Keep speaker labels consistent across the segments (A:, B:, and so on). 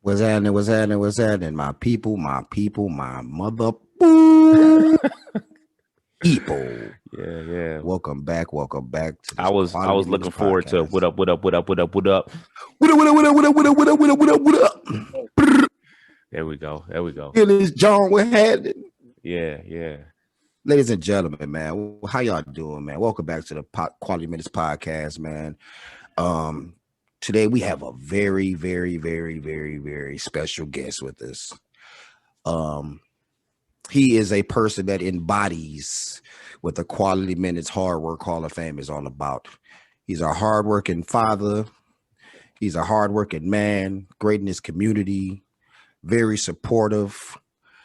A: What's happening? What's happening? What's happening? My mother people.
B: Yeah.
A: Welcome back. Welcome back to
B: I
A: this
B: was I
A: Quality
B: was
A: Minutes
B: looking forward to
A: podcast.
B: what up.
A: What up, what up, what up, what up, what up, what up, what up, what up, what up?
B: There we go.
A: Here is John. What happening?
B: Yeah.
A: Ladies and gentlemen, man, how y'all doing, man? Welcome back to the Quality Minutes podcast, man. Um, Today we have a very, very, very, very, very special guest with us. Um, He is a person that embodies what the Quality Minutes Hardwork Hall of Fame is all about. He's a hardworking father. He's a hardworking man, great in his community, very supportive.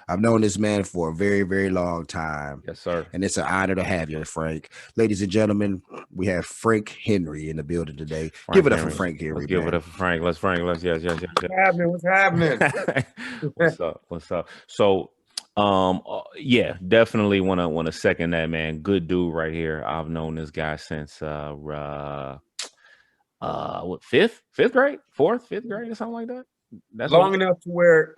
A: I've known this man for a very, very long time.
B: Yes, sir.
A: And it's an honor to have you, Frank. Ladies and gentlemen, we have Frank Henry in the building today. Give it up for Frank Henry.
B: Let's give it up for Frank. Let's yes.
C: What's happening?
B: What's up? So yeah, definitely wanna second that, man. Good dude right here. I've known this guy since what, fifth grade, fifth grade or something like that.
C: That's long enough to where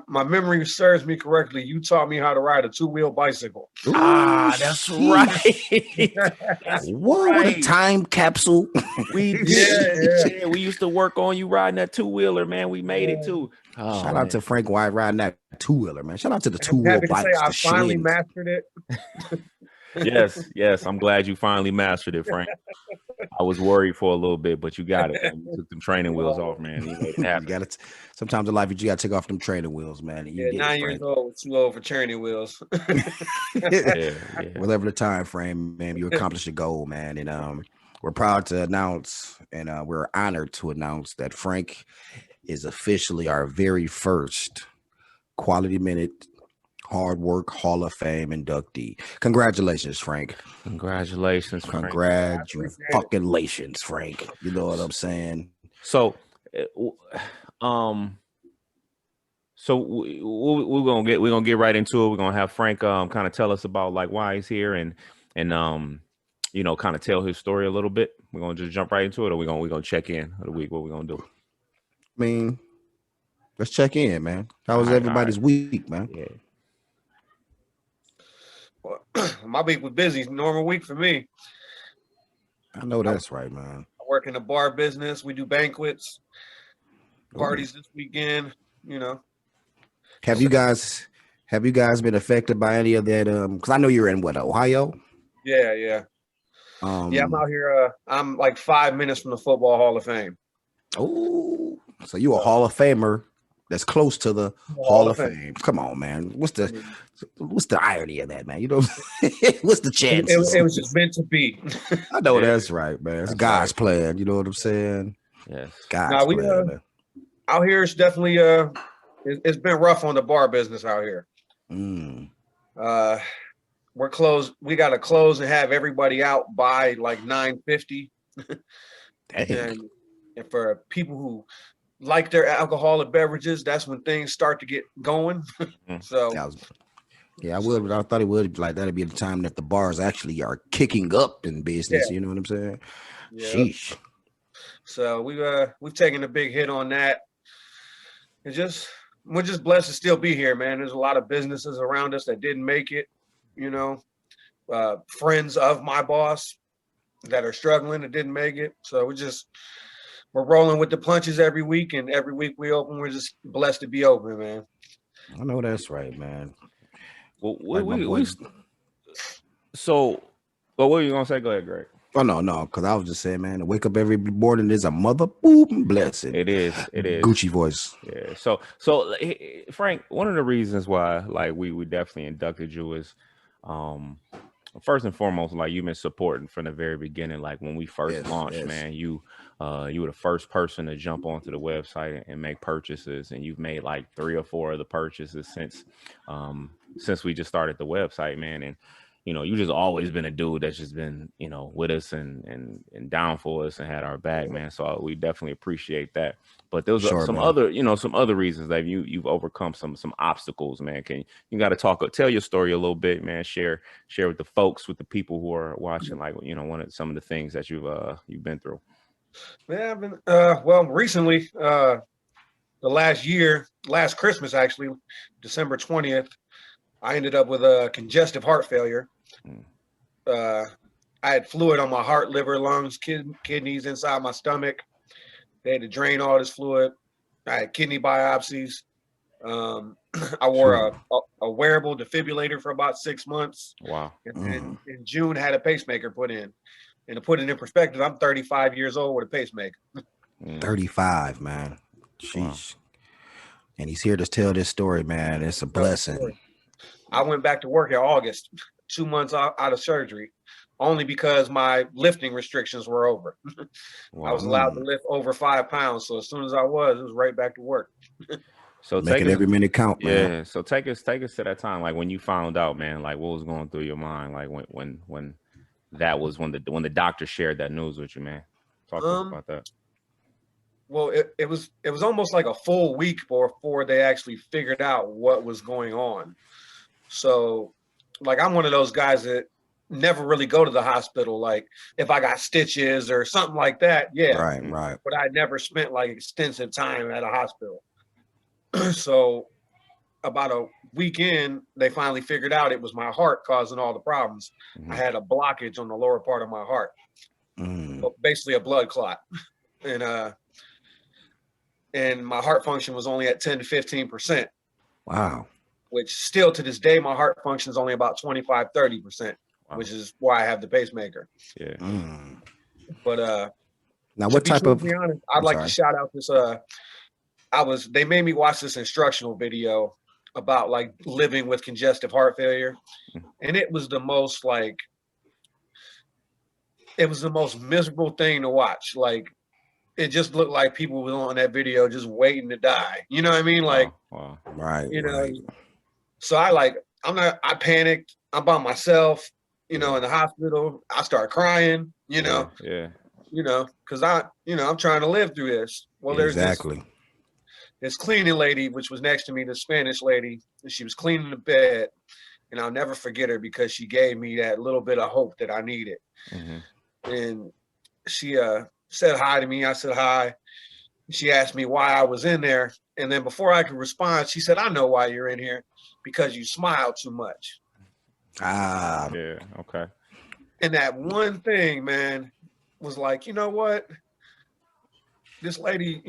C: my memory serves me correctly, you taught me how to ride a two-wheel bicycle.
B: Ooh, that's right.
A: What a time capsule.
B: We did. Yeah. We used to work on you riding that two-wheeler, man. We made it too.
A: Oh, shout out to Frank White riding that two-wheeler, man. Shout out to the two-wheel bikes.
C: I finally mastered it.
B: Yes. I'm glad you finally mastered it, Frank. I was worried for a little bit, but you got it, man. You took them training wheels off, man.
A: You got it. Sometimes in life, you got to take off them training wheels, man.
C: You 9 years old, too old for training wheels.
A: Yeah. Whatever the time frame, man, you accomplished your goal, man. And we're proud to announce, and we're honored to announce that Frank is officially our very first Quality Minute Hardwork Hall of Fame inductee. Congratulations, Frank.
B: Congratulations, Frank.
A: Congratulations, Frank. You know what I'm saying?
B: So, we're gonna get right into it. We're gonna have Frank kind of tell us about like why he's here and kind of tell his story a little bit. We're gonna just jump right into it, or we're gonna check in of the week. What we're gonna do?
A: I mean, let's check in, man. How was everybody's week, man?
B: Yeah.
C: Well, my week was busy. Normal week for me.
A: I know that's right, man.
C: I work in the bar business. We do banquets, parties this weekend. You know.
A: Have you guys been affected by any of that? Because I know you're in Ohio?
C: Yeah. I'm out here. I'm like 5 minutes from the Football Hall of Fame.
A: Oh, so you a Hall of Famer that's close to the Hall of Fame. Come on, man. What's the irony of that, man? You know, what's the chances?
C: It was just meant to be.
A: I know that's right, man. It's God's plan. You know what I'm saying?
B: Yes.
A: God's plan, man.
C: Out here, it's definitely it's been rough on the bar business out here. We're closed. We got to close and have everybody out by like 9:50. And for people who like their alcoholic beverages, that's when things start to get going. So
A: I thought it would like that'd be the time that the bars actually are kicking up in business. You know what I'm saying? Yeah. Sheesh.
C: So we've taken a big hit on that. We're just blessed to still be here, man. There's a lot of businesses around us that didn't make it. You know, friends of my boss that are struggling that didn't make it. So we're rolling with the punches every week, and every week we open. We're just blessed to be open, man.
A: I know that's right, man.
B: Well, what were you gonna say? Go ahead, Greg.
A: Oh no, because I was just saying, man, to wake up every morning is a mother blessing.
B: It is.
A: Gucci voice.
B: Yeah. So Frank, one of the reasons why like we definitely inducted you is first and foremost, like you've been supporting from the very beginning. Like when we first launched, man, you were the first person to jump onto the website and make purchases, and you've made like 3 or 4 of the purchases since we just started the website, man. And you just always been a dude that's just been with us and down for us and had our back, man. So we definitely appreciate that. But there was some other reasons that you've overcome some obstacles, man. You got to tell your story a little bit, man. Share with the folks, with the people who are watching, like some of the things that you've been through.
C: Yeah, I've been recently. The last Christmas, actually, December 20th, I ended up with a congestive heart failure. I had fluid on my heart, liver, lungs, kidneys inside my stomach. They had to drain all this fluid. I had kidney biopsies. I wore a wearable defibrillator for about 6 months.
B: Wow.
C: And in June, had a pacemaker put in. And to put it in perspective, I'm 35 years old with a pacemaker.
A: 35, man. Jeez. Wow. And he's here to tell this story, man. It's a blessing.
C: I went back to work in August, 2 months out of surgery, only because my lifting restrictions were over. Wow. I was allowed to lift over 5 pounds. So as soon as I was, it was right back to work.
A: So making every minute count, man.
B: Yeah. So take us to that time, like when you found out, man. Like what was going through your mind, like when that was when the doctor shared that news with you, man. Talk to us about that.
C: Well, it was almost like a full week before they actually figured out what was going on. So, like, I'm one of those guys that never really go to the hospital. Like, if I got stitches or something like that, yeah.
A: Right.
C: But I never spent like extensive time at a hospital. So, about a weekend, they finally figured out it was my heart causing all the problems. Mm-hmm. I had a blockage on the lower part of my heart, so basically a blood clot, and my heart function was only at 10 to 15%.
A: Wow.
C: Which still to this day, my heart function is only about 25, 30%, which is why I have the pacemaker.
B: Yeah.
C: But
A: now what type of,
C: honest, I'd like to shout out this, they made me watch this instructional video about like living with congestive heart failure. And it was the most miserable thing to watch. Like, it just looked like people were on that video just waiting to die. You know what I mean? Like,
A: wow. Right.
C: You know, so I panicked. I'm by myself, in the hospital. I start crying,
B: Yeah.
C: Cause I'm trying to live through this. Well, there's this cleaning lady, which was next to me, the Spanish lady, and she was cleaning the bed, and I'll never forget her because she gave me that little bit of hope that I needed. Mm-hmm. And she, said hi to me. I said hi. She asked me why I was in there. And then before I could respond, she said, I know why you're in here, because you smile too much.
B: Yeah. Okay.
C: And that one thing, man, was like, you know what? This lady,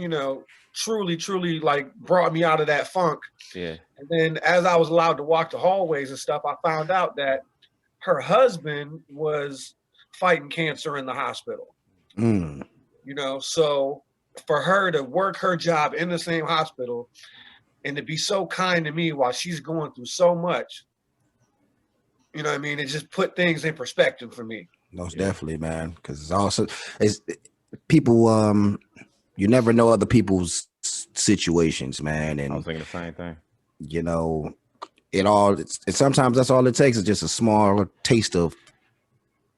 C: truly like brought me out of that funk.
B: Yeah.
C: And then as I was allowed to walk the hallways and stuff, I found out that her husband was fighting cancer in the hospital. So for her to work her job in the same hospital and to be so kind to me while she's going through so much, it just put things in perspective for me.
A: Most definitely, man. Because it's people, you never know other people's situations, man. And
B: I was thinking the same thing.
A: Sometimes that's all it takes is just a small taste of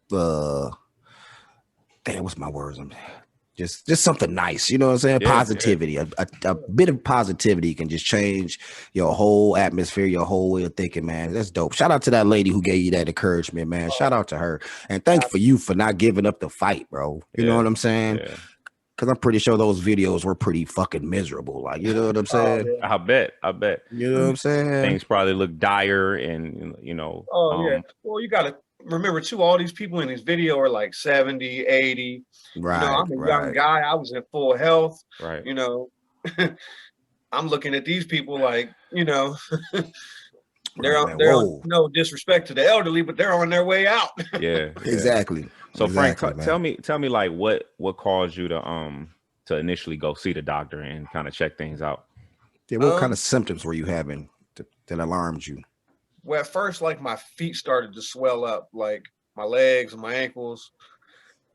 A: what's my words? Just something nice, you know what I'm saying? Positivity. Yeah. A bit of positivity can just change your whole atmosphere, your whole way of thinking, man. That's dope. Shout out to that lady who gave you that encouragement, man. Shout out to her. And thank you for not giving up the fight, bro. You know what I'm saying? Yeah. Because I'm pretty sure those videos were pretty fucking miserable. Like, you know what I'm saying?
B: I bet.
A: You know what I'm saying?
B: Things probably look dire and,
C: yeah. Well, you got to remember, too, all these people in this video are like 70, 80.
A: Right.
C: I'm a young guy. I was in full health.
B: Right.
C: I'm looking at these people like, they're on no disrespect to the elderly, but they're on their way out.
B: Yeah.
A: Exactly.
B: So Frank, tell me like what caused you to initially go see the doctor and kind of check things out?
A: Yeah, what kind of symptoms were you having that alarmed you?
C: Well, at first, like my feet started to swell up, like my legs and my ankles.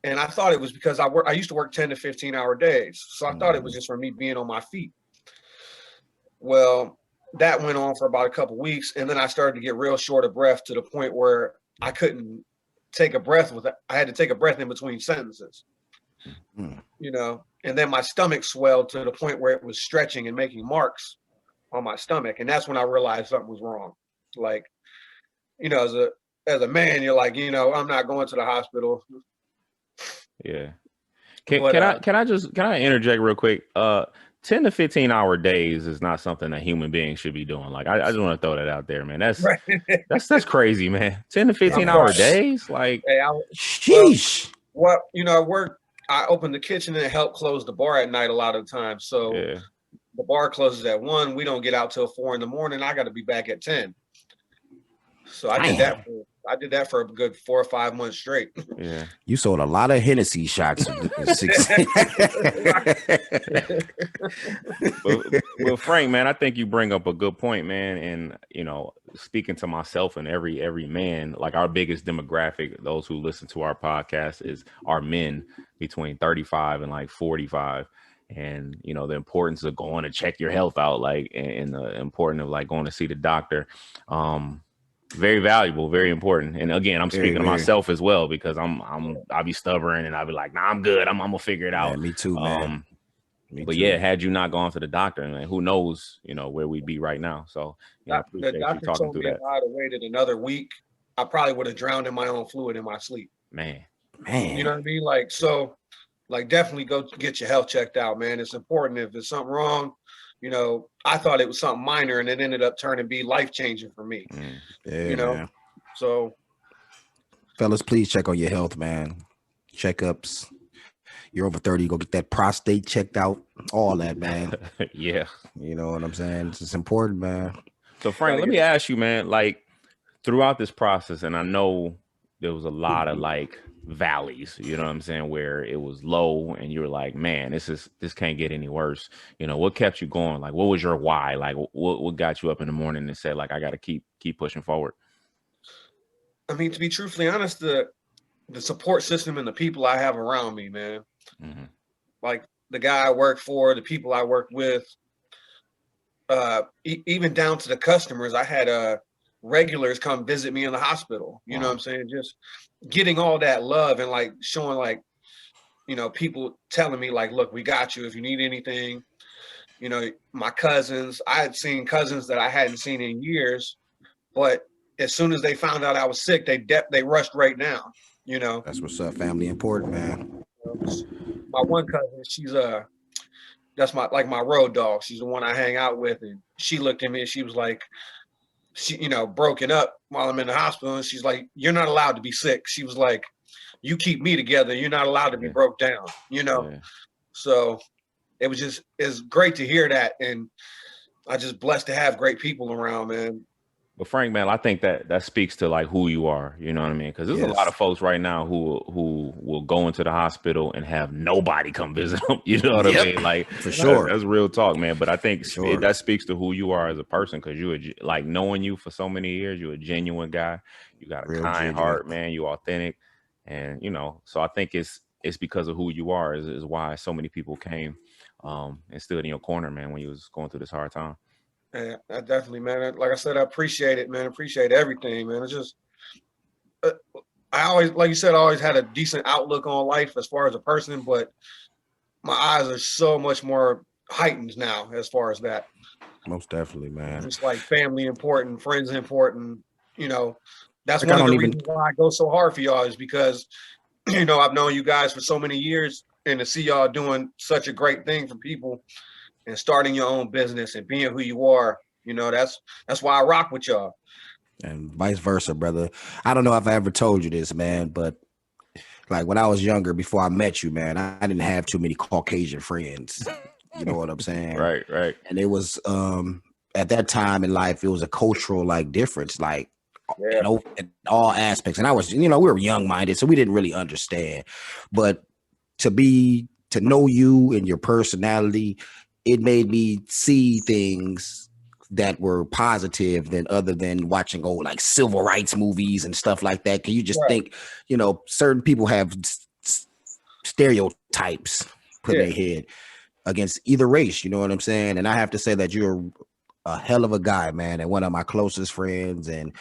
C: And I thought it was because I used to work 10 to 15 hour days. So I thought it was just from me being on my feet. Well, that went on for about a couple of weeks. And then I started to get real short of breath to the point where I couldn't take a breath I had to take a breath in between sentences, and then my stomach swelled to the point where it was stretching and making marks on my stomach. And that's when I realized something was wrong. Like, as a man, you're like, I'm not going to the hospital.
B: Yeah. Can I interject real quick? 10 to 15 hour days is not something that human beings should be doing. Like, I just want to throw that out there, man. That's crazy, man. 10 to 15 hour days. Like,
C: hey,
A: sheesh.
C: Well, I open the kitchen and help close the bar at night a lot of times. So the bar closes at 1. We don't get out till 4 in the morning. I got to be back at 10. So I did that for a good 4 or 5 months straight.
B: Yeah.
A: You sold a lot of Hennessy shots.
B: Well, Frank, man, I think you bring up a good point, man. And, speaking to myself and every man, like our biggest demographic, those who listen to our podcast are men between 35 and like 45. And, the importance of going to check your health out, like, and the importance of like going to see the doctor. Very valuable, very important. And again, I'm speaking to myself as well, because I'll be stubborn and I'll be like, nah, I'm good. I'm gonna figure it out.
A: Yeah, me too, man.
B: Yeah, had you not gone to the doctor, man, who knows, where we'd be right now. So I appreciate
C: the doctor
B: you talking
C: told
B: through
C: me
B: that.
C: if I'd have waited another week, I probably would have drowned in my own fluid in my sleep.
B: Man.
C: You know what I mean? Like, so like definitely go get your health checked out, man. It's important. If there's something wrong, I thought it was something minor and it ended up turning to be life-changing for me.
A: Man.
C: So
A: fellas, please check on your health, man. Checkups. You're over 30, go get that prostate checked out, all that, man.
B: Yeah.
A: You know what I'm saying? It's important, man.
B: So Frank, let me ask you, man, like throughout this process, and I know there was a lot of like valleys, you know what I'm saying, where it was low and you were like, man, this can't get any worse. What kept you going? Like, what was your why? Like, what got you up in the morning and said, like, I got to keep pushing forward?
C: I mean, to be truthfully honest, the support system and the people I have around me, man, like the guy I work for, the people I work with, even down to the customers. I had regulars come visit me in the hospital. You know what I'm saying? Just getting all that love and like showing like, people telling me like, look, we got you if you need anything. My cousins, I had seen cousins that I hadn't seen in years, but as soon as they found out I was sick, they rushed right down.
A: That's what's up. Family important, man.
C: My one cousin, she's that's my road dog. She's the one I hang out with, and she looked at me and she was like, broken up while I'm in the hospital, and she's like, "You're not allowed to be sick." She was like, "You keep me together. You're not allowed to be broke down." So it's great to hear that, and I just blessed to have great people around, man.
B: But Frank, man, I think that speaks to like who you are. You know what I mean? Because there's a lot of folks right now who will go into the hospital and have nobody come visit them. You know what I mean? Like,
A: for sure,
B: that's real talk, man. But I think that speaks to who you are as a person, because like knowing you for so many years, you're a genuine guy. You got a kind heart, man. You authentic, and So I think it's because of who you are is why so many people came and stood in your corner, man, when you was going through this hard time.
C: Yeah, I definitely, man. Like I said, I appreciate it, man. Appreciate everything, man. It's just, I always, like you said, I always had a decent outlook on life as far as a person, but my eyes are so much more heightened now as far as that.
A: Most definitely, man.
C: It's like family important, friends important. That's one of the reasons why I go so hard for y'all, is because, I've known you guys for so many years, and to see y'all doing such a great thing for people and starting your own business and being who you are, that's why I rock with y'all.
A: And vice versa, brother. I don't know if I ever told you this, man, but like when I was younger, before I met you, man, I didn't have too many Caucasian friends. You know what I'm saying?
B: Right. And
A: it was at that time in life, it was a cultural like difference, like in all aspects. And I was, we were young-minded, so we didn't really understand. But to know you and your personality, it made me see things that were positive than other than watching old like civil rights movies and stuff like that. Cause you just think, certain people have stereotypes put in their head against either race. You know what I'm saying? And I have to say that you're a hell of a guy, man, and one of my closest friends. And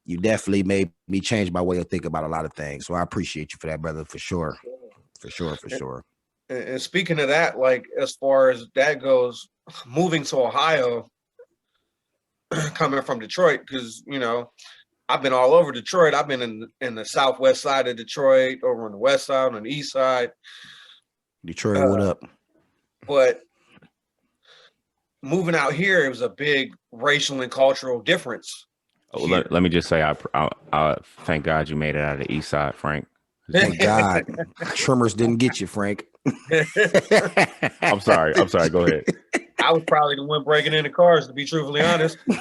A: you definitely made me change my way of thinking about a lot of things. So I appreciate you for that, brother, for sure. For sure.
C: And speaking of that, like as far as that goes, moving to Ohio, coming from Detroit, because I've been all over Detroit. I've been in the southwest side of Detroit, over on the west side, on the east side.
A: Detroit, what up?
C: But moving out here, it was a big racial and cultural difference.
B: Oh, let me just say, I thank God you made it out of the East Side, Frank.
A: Thank God, Tremors didn't get you, Frank.
B: I'm sorry. Go ahead.
C: I was probably the one breaking into cars, to be truthfully honest.
A: Wait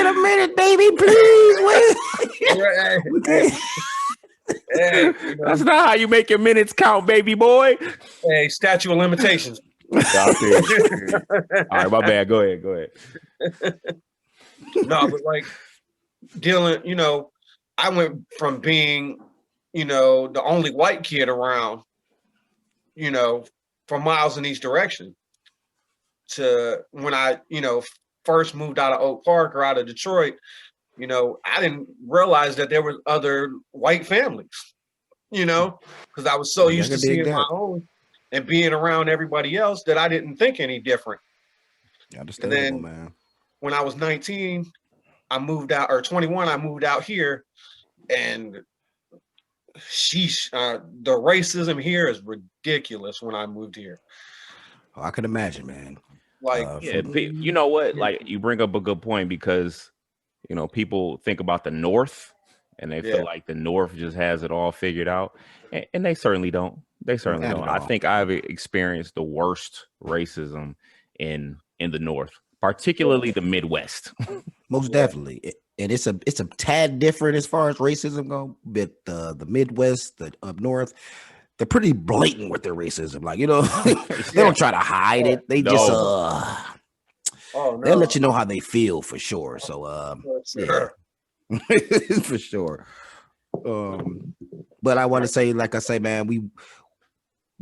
A: a minute, baby, please wait.
C: Hey,
B: that's not how you make your minutes count, baby boy.
C: Hey, statute of limitations.
B: All right, my bad. Go ahead.
C: No, but like dealing, I went from being, the only white kid around, for miles in each direction to when I, first moved out of Oak Park or out of Detroit, I didn't realize that there were other white families, because I was so used to seeing my own and being around everybody else that I didn't think any different.
A: Understandable, and then, man.
C: When I was 19, I moved out, or 21, I moved out here, and sheesh, the racism here is ridiculous when I moved here.
A: Oh, I can imagine, man.
C: Like,
B: you know what? Like, you bring up a good point because, people think about the North and they feel like the North just has it all figured out. And they certainly don't. They certainly don't. I think I've experienced the worst racism in the North, particularly the Midwest.
A: Most definitely. And it's a tad different as far as racism go, but the Midwest, the up north, they're pretty blatant with their racism. Like, they don't try to hide it. They just they'll let you know how they feel for sure. So for sure. But I want to say, like I say, man, we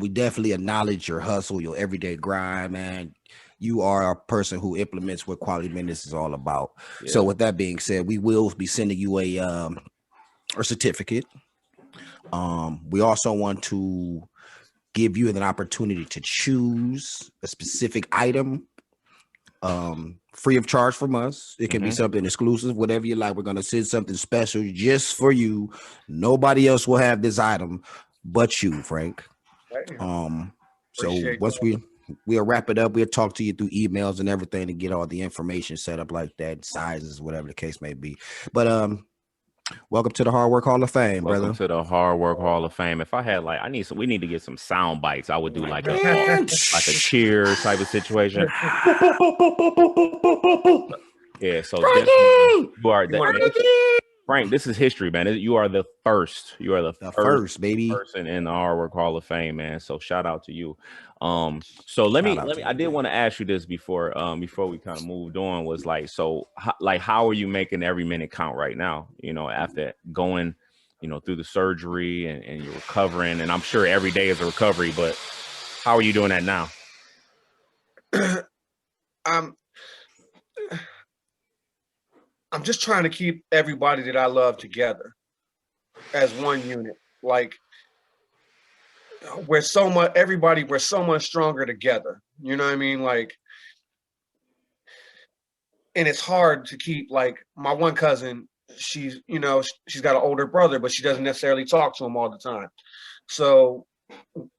A: definitely acknowledge your hustle, your everyday grind, man. You are a person who implements what Quality Minutes is all about. Yeah. So with that being said, we will be sending you a certificate. We also want to give you an opportunity to choose a specific item free of charge from us. It can be something exclusive, whatever you like. We're going to send something special just for you. Nobody else will have this item but you, Frank. So once we'll wrap it up. We'll talk to you through emails and everything to get all the information set up like that, sizes, whatever the case may be. But welcome to the Hardwork Hall of Fame, brother.
B: Welcome to the Hardwork Hall of Fame. If I had we need to get some sound bites. I would do like a cheer type of situation. Yeah, so you are Frank, this is history, man. You are the first. You are the first baby person in the Hardwork Hall of Fame, man. So shout out to you. So let me. I did want to ask you this before we kind of moved on. Was how are you making every minute count right now? After going, through the surgery and you're recovering, and I'm sure every day is a recovery. But how are you doing that now?
C: I'm just trying to keep everybody that I love together as one unit. Like we're so much stronger together. You know what I mean? Like, and it's hard to keep, like, my one cousin, she's got an older brother, but she doesn't necessarily talk to him all the time. So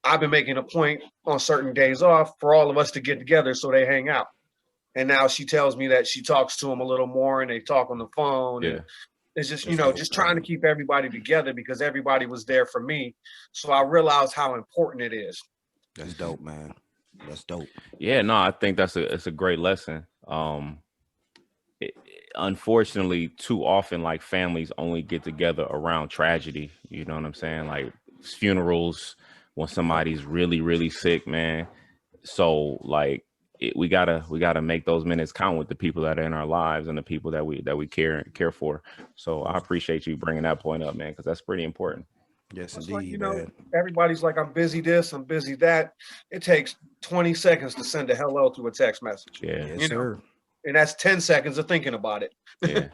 C: I've been making a point on certain days off for all of us to get together so they hang out. And now she tells me that she talks to him a little more and they talk on the phone. Yeah. And it's just, just trying to keep everybody together because everybody was there for me. So I realized how important it is.
A: That's dope, man. That's dope.
B: Yeah, no, I think it's a great lesson. Unfortunately, too often, like, families only get together around tragedy. You know what I'm saying? Like funerals, when somebody's really, really sick, man. So like, we gotta make those minutes count with the people that are in our lives and the people that we care for. So I appreciate you bringing that point up, man, because that's pretty important.
A: Yes, indeed, man.
C: Everybody's like, I'm busy this, I'm busy that. It takes 20 seconds to send a hello through a text message.
B: Yeah,
A: yes, sir.
C: And that's 10 seconds of thinking about it.
B: Yeah,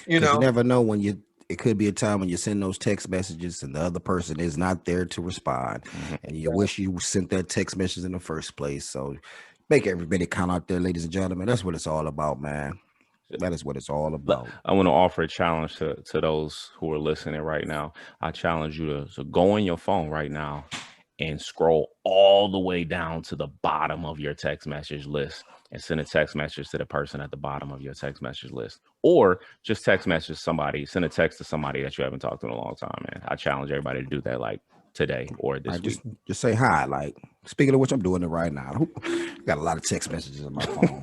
A: you never know when it could be a time when you send those text messages and the other person is not there to respond, and you wish you sent that text message in the first place. So make everybody count out there, ladies and gentlemen. That's what it's all about, man. That is what it's all about.
B: I want to offer a challenge to those who are listening right now. I challenge you to go on your phone right now and scroll all the way down to the bottom of your text message list and send a text message to the person at the bottom of your text message list, or just text message somebody, send a text to somebody that you haven't talked to in a long time, man. I challenge everybody to do that, like today or this week.
A: Just say hi. Like, speaking of which, I'm doing it right now. Got a lot of text messages on my phone.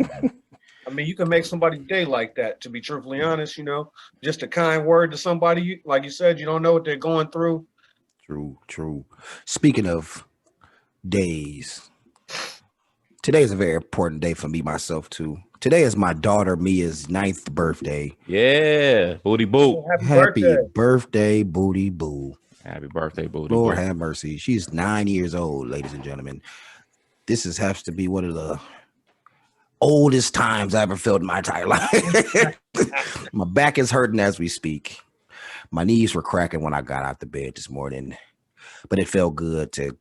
C: I mean, you can make somebody's day like that, to be truthfully honest, just a kind word to somebody. Like you said, you don't know what they're going through.
A: True. Speaking of days, today is a very important day for me, myself, too. Today is my daughter Mia's 9th birthday.
B: Yeah, Booty Boo.
A: Happy birthday, Booty Boo.
B: Happy birthday, Booty
A: Lord
B: Boo.
A: have mercy. She's 9 years old, ladies and gentlemen. This has to be one of the oldest times I ever felt in my entire life. My back is hurting as we speak. My knees were cracking when I got out the bed this morning, but it felt good to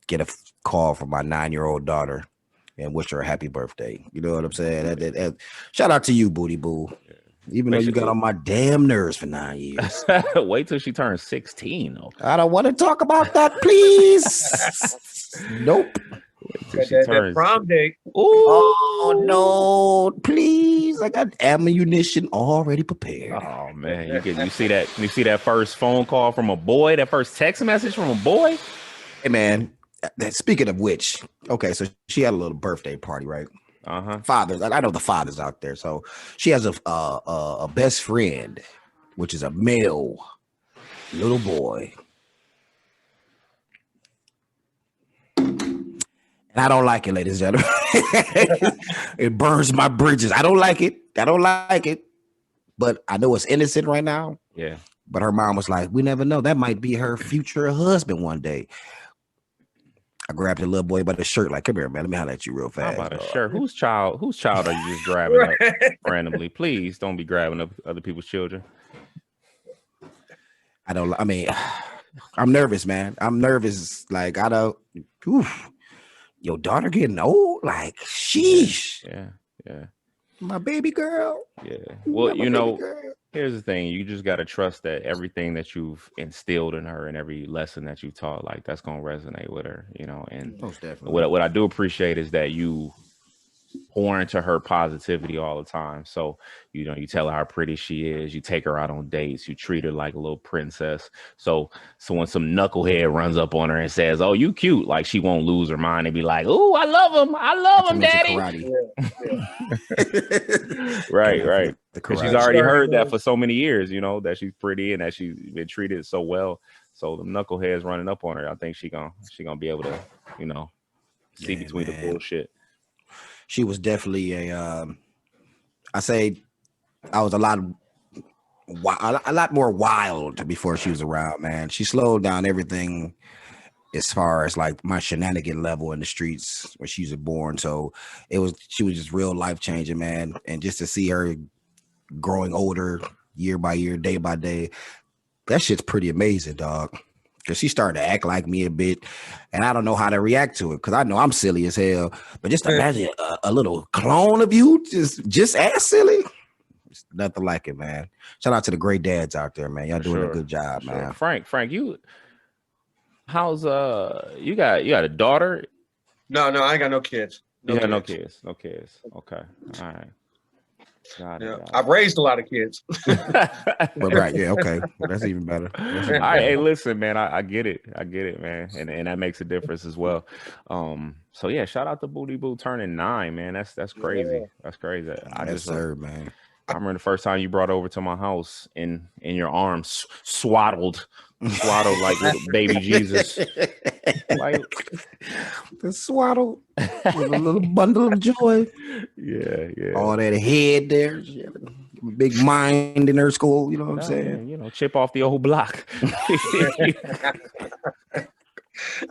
A: get a call from my 9-year-old daughter and wish her a happy birthday. You know what I'm saying? Shout out to you, Booty Boo. Even though you got on my damn nerves for 9 years.
B: Wait till she turns 16, though.
A: I don't want to talk about that, please. Nope.
C: That prom date.
A: Ooh. Oh no, please. I got ammunition already prepared.
B: Oh man, you see that first phone call from a boy, that first text message from a boy?
A: Hey man, speaking of which, okay, so she had a little birthday party, right? Fathers, I know the fathers out there. So she has a best friend, which is a male little boy. And I don't like it, ladies and gentlemen. It burns my bridges. I don't like it. But I know it's innocent right now.
B: Yeah.
A: But her mom was like, we never know. That might be her future husband one day. I grabbed the little boy by the shirt, like, come here, man. Let me holler at you real fast.
B: How about a shirt? Whose child are you just grabbing up randomly? Please don't be grabbing up other people's children.
A: I'm nervous, man. I'm nervous. Like, your daughter getting old? Like, sheesh.
B: Yeah.
A: My baby girl.
B: Yeah. Well, here's the thing. You just got to trust that everything that you've instilled in her and every lesson that you taught, like, that's going to resonate with her, and
A: most definitely.
B: What I do appreciate is that you pour into her positivity all the time. So, you tell her how pretty she is. You take her out on dates. You treat her like a little princess. So when some knucklehead runs up on her and says, "Oh, you cute," like, she won't lose her mind and be like, "Oh, I love him, daddy." Right. Because she's already heard that for so many years, that she's pretty and that she's been treated so well. So the knuckleheads running up on her, I think she gonna be able to, see between the bullshit.
A: She was definitely I say I was a lot more wild before she was around, man. She slowed down everything as far as like my shenanigan level in the streets when she was born. So she was just real life changing, man. And just to see her growing older year by year, day by day, that shit's pretty amazing, dog. Because she started to act like me a bit, and I don't know how to react to it because I know I'm silly as hell. But just imagine a little clone of you just as silly. It's nothing like it, man. Shout out to the great dads out there, man. Y'all doing a good job, man.
B: Frank, how's you got a daughter?
C: No, I ain't got no kids.
B: No kids. Okay, all right. Got it.
C: I've raised a lot of kids.
A: Right, yeah, okay. Well, that's even better.
B: All right, hey, listen, man, I get it, man, and that makes a difference as well. So yeah, shout out to Booty Boo turning 9, man. That's crazy. Yeah. That's crazy.
A: Man.
B: I remember the first time you brought over to my house in your arms, swaddled like little baby Jesus. Like
A: the swaddle with a little bundle of joy.
B: Yeah.
A: All that head there. Big mind in her school, you know what I'm saying?
B: Man, chip off the old block.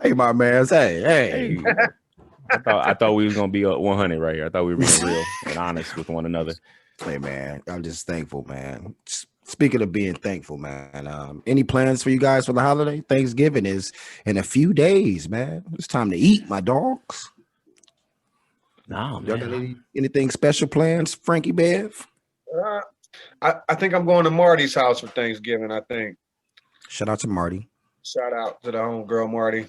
A: Hey, my man, hey.
B: I thought we was gonna be 100 right here. I thought we were being real and honest with one another.
A: Hey man, I'm just thankful, man. Speaking of being thankful, man, any plans for you guys for the holiday? Thanksgiving is in a few days, man. It's time to eat, my dogs.
B: No, man.
A: Y'all got anything special plans, Frankie Bev?
C: I think I'm going to Marty's house for Thanksgiving, I think.
A: Shout out to Marty.
C: Shout out to the homegirl, Marty.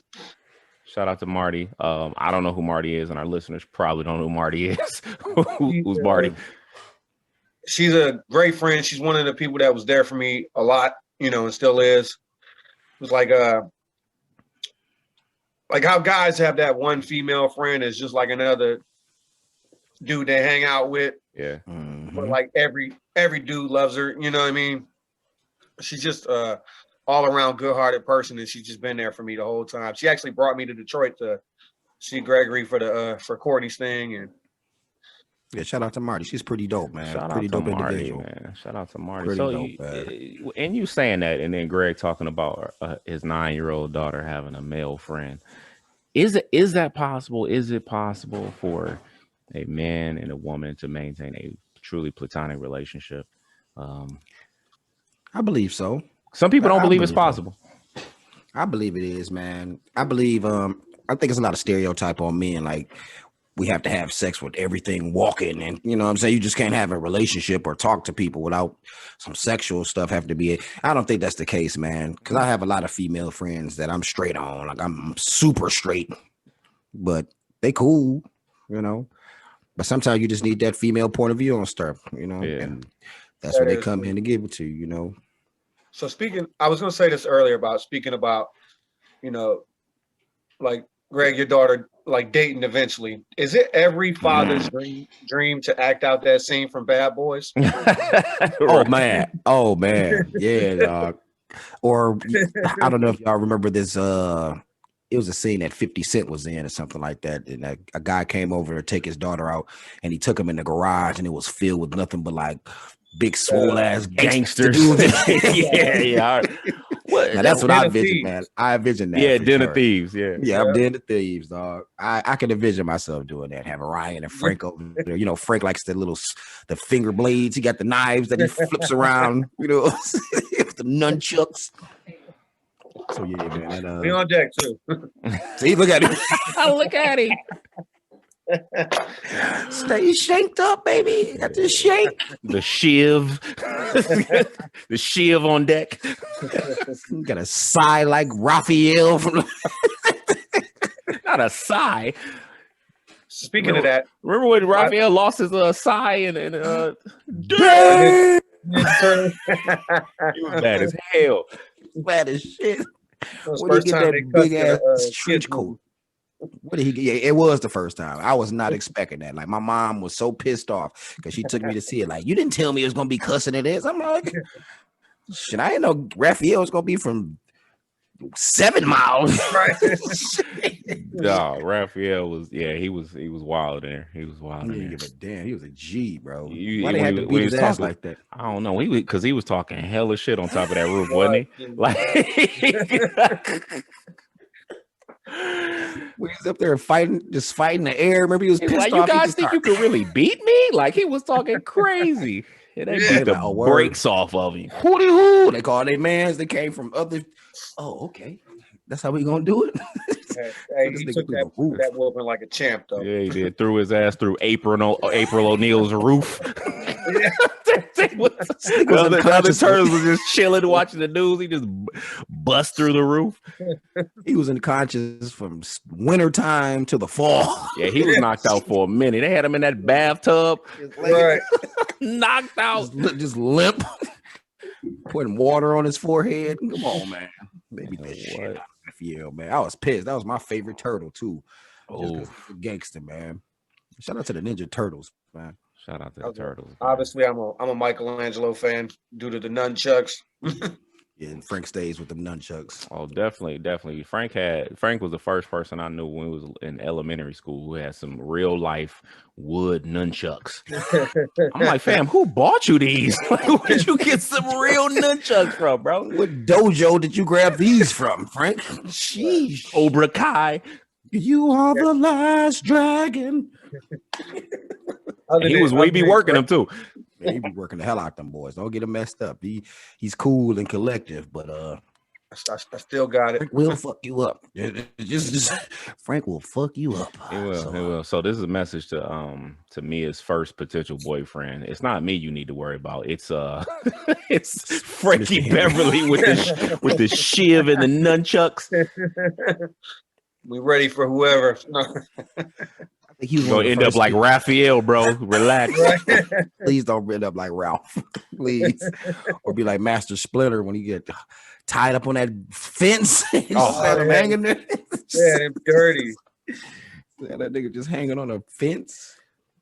B: Shout out to Marty. I don't know who Marty is, and our listeners probably don't know who Marty is. Who's Marty?
C: She's a great friend. She's one of the people that was there for me a lot, and still is. It was like how guys have that one female friend is just like another dude they hang out with.
B: Yeah.
A: Mm-hmm.
C: But like every dude loves her. You know what I mean? She's just all around good-hearted person, and she's just been there for me the whole time. She actually brought me to Detroit to see Gregory for Courtney's thing, and
A: yeah, shout out to Marty. She's pretty dope, man.
B: Shout
A: pretty
B: out to
A: dope
B: Marty,
A: individual.
B: man. Shout out to Marty.
A: Pretty
B: So,
A: dope,
B: and you saying that, and then Greg talking about his 9-year-old daughter having a male friend. Is that possible? Is it possible for a man and a woman to maintain a truly platonic relationship?
A: I believe so.
B: Some people don't believe it's possible.
A: I believe it is, man. I believe I think it's a lot of stereotype on men, like we have to have sex with everything walking, and you know what I'm saying, you just can't have a relationship or talk to people without some sexual stuff have to be. I don't think that's the case, man, because I have a lot of female friends that I'm straight on, like I'm super straight, but they cool, but sometimes you just need that female point of view on stuff, and that's when they come in to give it to you,
C: So I was going to say this earlier about like Greg, your daughter, like dating eventually. Is it every father's dream to act out that scene from Bad Boys?
A: Oh man, yeah, dog. Or I don't know if y'all remember this. It was a scene that 50 Cent was in or something like that, and a guy came over to take his daughter out, and he took him in the garage, and it was filled with nothing but like big swole ass gangsters.
B: yeah.
A: Now that's what I envision, man. I envision that.
B: Yeah, Den of Thieves. Yeah,
A: I'm Den of Thieves, dog. I can envision myself doing that. Having Ryan and Frank over there. Frank likes the finger blades. He got the knives that he flips around. With the nunchucks. So yeah, man.
C: Be on deck too.
A: See, look at him.
B: Look at him.
A: Stay shanked up, baby. Got the shank.
B: The shiv. The shiv on deck.
A: Got a sigh like Raphael from
B: not a sigh.
C: Speaking of that,
B: remember when Raphael lost his sigh and he was bad as hell.
A: Bad as shit. Where did he get that big ass trench coat? What did he get? Yeah, it was the first time. I was not expecting that. Like my mom was so pissed off because she took me to see it. Like, you didn't tell me it was gonna be cussing it is. I'm like, shit, I didn't know Raphael was gonna be from 7 miles.
C: Right.
B: No, Raphael was he was wild there. He was wild.
A: He didn't give a damn. He was a G, bro.
B: Why they had to beat his ass like that? I don't know. Because he was talking hella shit on top of that roof, wasn't he? Like
A: when he's up there fighting the air. Remember, he was pissed
B: like,
A: off.
B: You guys think you could really beat me? Like, he was talking crazy. They beat the brakes off of him.
A: Hooty hoo! They called their mans. They came from other. Oh, okay. That's how we gonna do it.
C: Hey, he took that whooping like a champ, though.
B: Yeah, he did. Threw his ass through April O'Neil's roof. The other turtles was just chilling, watching the news. He just bust through the roof.
A: He was unconscious from wintertime to the fall.
B: Yeah, he was knocked out for a minute. They had him in that bathtub,
C: right?
B: Knocked out,
A: just limp, putting water on his forehead. Come on, man. Maybe that shit. Yeah, man. I was pissed. That was my favorite turtle too. Oh, gangster, man. Shout out to the Ninja Turtles, man.
B: Shout out to the Turtles. Man.
C: Obviously, I'm a Michelangelo fan due to the nunchucks.
A: Yeah, and Frank stays with them nunchucks.
B: Oh, definitely. Frank was the first person I knew when he was in elementary school who had some real life wood nunchucks. I'm like, fam, who bought you these? Like, where did you get some real nunchucks from, bro?
A: What dojo did you grab these from, Frank? Sheesh.
B: Cobra Kai.
A: You are the last dragon.
B: He was be working them too.
A: Yeah, he be working the hell out them boys. Don't get him messed up. He's cool and collective, but
C: I still got it.
A: Frank will fuck you up. Just Frank will fuck you up.
B: He will. So this is a message to Mia's first potential boyfriend. It's not me you need to worry about. It's it's Frankie Beverly with the shiv and the nunchucks.
C: We ready for whoever.
A: I think he was
B: gonna end up like Raphael, bro. Relax.
A: Please don't end up like Ralph, please, or be like Master Splinter when you get tied up on that fence. Instead of hanging there.
C: Yeah, them dirty.
A: Yeah, that nigga just hanging on a fence.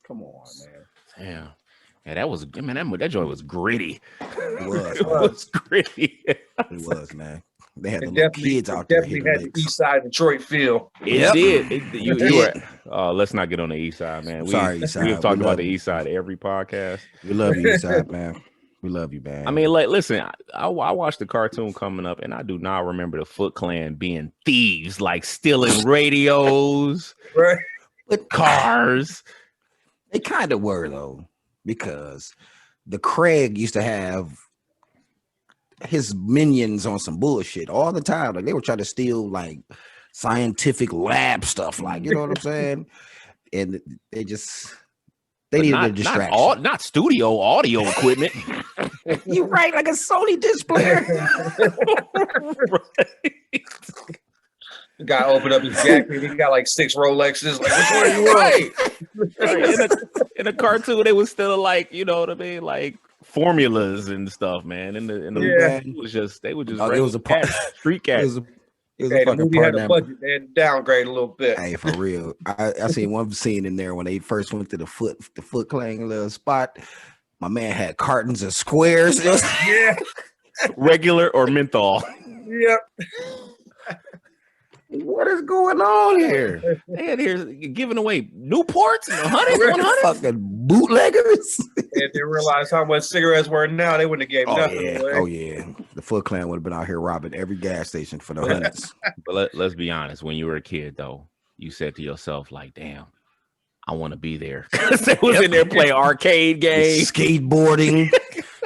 A: Come on, man.
B: Damn. Yeah, that was, man, that joint was gritty.
A: It was.
B: It was gritty.
A: It was, man. They had the little kids out there.
C: Definitely had the East Side Detroit feel.
B: It did. You were. Let's not get on the East Side, man.
A: Sorry, East Side.
B: We've talked about the East Side every podcast.
A: We love you, East Side, man. We love you, man.
B: I mean, like, listen, I watched the cartoon coming up, and I do not remember the Foot Clan being thieves, like stealing radios,
C: right?
B: With cars.
A: They kind of were, though, because the Craig used to have his minions on some bullshit all the time. Like, they were trying to steal, like, scientific lab stuff, like, you know what I'm saying? And they needed a distraction.
B: Not studio audio equipment.
A: You're right, like a Sony display.
C: The guy opened up his jacket. He got like 6 Rolexes. Like, which one are you
B: right? In a cartoon, they was still like, you know what I mean, like formulas and stuff, man. In the it was just they were just
A: it was a part
B: street cat.
C: The movie had a budget. They had to downgrade a little bit.
A: Hey, for real. I seen one scene in there when they first went to the Foot Clan little spot. My man had cartons of squares.
C: Yeah.
B: Regular or menthol.
C: Yep.
A: What is going on here?
B: Man, here giving away Newports and 100s.
A: Fucking bootleggers.
C: And they realized how much cigarettes were now. They wouldn't have gave nothing away.
A: Oh yeah. The Foot Clan would have been out here robbing every gas station for the hundreds.
B: But let's be honest. When you were a kid, though, you said to yourself, like, "Damn, I want to be there." Because they was in there playing arcade games,
A: skateboarding,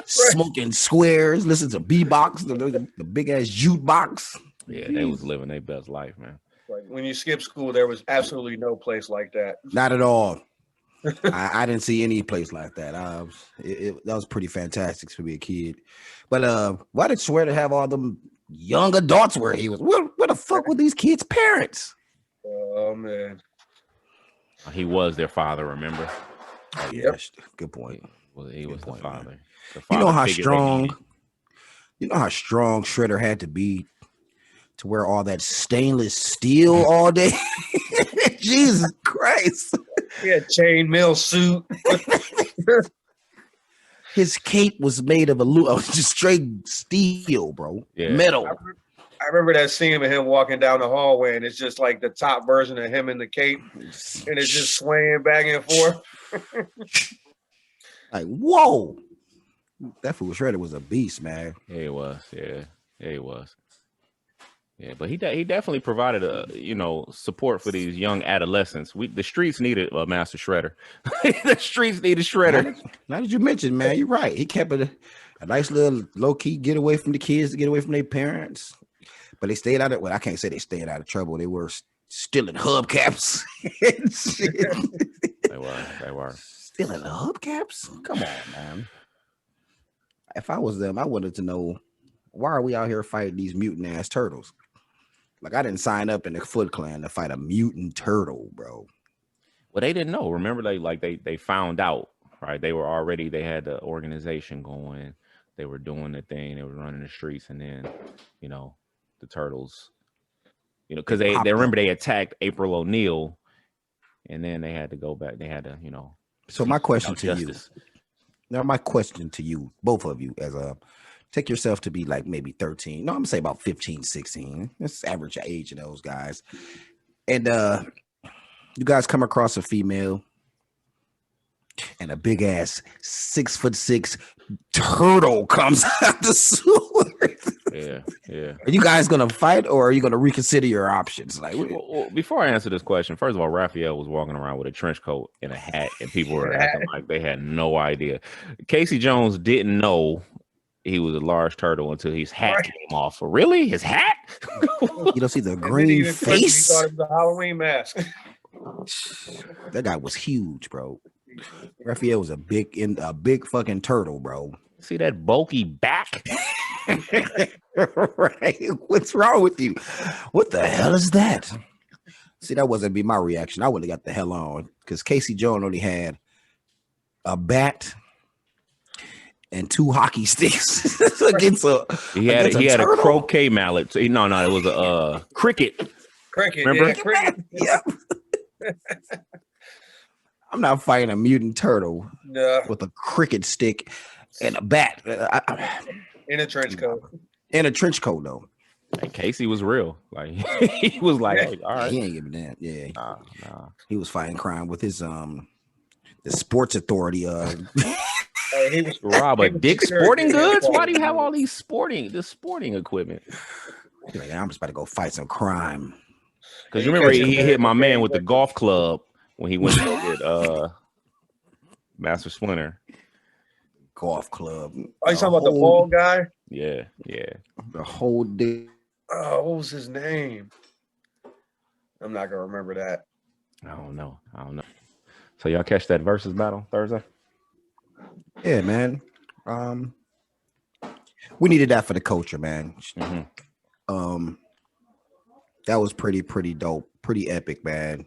A: smoking squares, listen to B-box, the big ass jukebox.
B: Yeah, they was living their best life, man.
C: Like when you skip school, there was absolutely no place like that.
A: Not at all. I didn't see any place like that. That was pretty fantastic to be a kid. But why did Swear to have all them young adults where he was? Where the fuck were these kids' parents?
C: Oh man,
B: he was their father. Remember?
A: Oh yeah, good point.
B: Well, he was the father.
A: You know how strong. You know how strong Shredder had to be to wear all that stainless steel all day. Jesus Christ.
C: Yeah, chainmail suit.
A: His cape was made of just straight steel, bro.
B: Yeah.
A: Metal.
C: I remember that scene of him walking down the hallway, and it's just like the top version of him in the cape, and it's just swaying back and forth.
A: Like, whoa. That fool Shredder was a beast, man.
B: Yeah, he was. Yeah, he was. Yeah, but he definitely provided support for these young adolescents. The streets needed a master shredder. The streets needed Shredder.
A: Now that you mentioned, man, you're right. He kept it a nice little low key get away from the kids, to get away from their parents. But they stayed out of. Well, I can't say they stayed out of trouble. They were stealing hubcaps.
B: They were
A: stealing the hubcaps. Come on, man. If I was them, I wanted to know, why are we out here fighting these mutant ass turtles? Like, I didn't sign up in the Foot Clan to fight a mutant turtle, bro.
B: Well, they didn't know. Remember, they found out, right? They had the organization going. They were doing the thing. They were running the streets, and then, the turtles, because they remember they attacked April O'Neil, and then they had to go back. They had to,
A: So my question to
B: justice.
A: you. Now, my question to you, both of you, take yourself to be like maybe 13. No, I'm gonna say about 15, 16. That's average age of those guys. And you guys come across a female and a big ass 6'6" turtle comes out the sewer.
B: Yeah.
A: Are you guys gonna fight, or are you gonna reconsider your options? Like,
B: well, before I answer this question, first of all, Raphael was walking around with a trench coat and a hat, and people were acting like they had no idea. Casey Jones didn't know he was a large turtle until his hat came off. Really? His hat?
A: You don't see the green face?
C: He thought it was a Halloween mask.
A: That guy was huge, bro. Raphael was a big fucking turtle, bro.
B: See that bulky back?
A: Right. What's wrong with you? What the hell is that? See, that wasn't be my reaction. I would have got the hell on because Casey Jones only had a bat and 2 hockey sticks against a.
B: He had a croquet mallet. No, it was a cricket.
C: Cricket.
B: Remember?
C: Yeah, cricket.
A: Yep. I'm not fighting a mutant turtle with a cricket stick and a bat.
C: In a trench coat.
A: In a trench coat, though.
B: And Casey was real. Like he was like, hey, all right.
A: He ain't giving that. Yeah.
B: Nah.
A: He was fighting crime with his the sports authority.
C: He was
B: rob a Dick Sporting Goods. Why do you have all these sporting equipment?
A: Like, I'm just about to go fight some crime.
B: Because you remember he hit my man with the golf club when he went to go get Master Splinter.
A: Golf club.
C: Oh, you talking about the bald guy?
B: Yeah.
A: The whole day.
C: Oh, what was his name? I'm not gonna remember that.
B: I don't know. So y'all catch that versus battle Thursday?
A: Yeah, man. We needed that for the culture, man.
B: Mm-hmm.
A: That was pretty dope, pretty epic, man.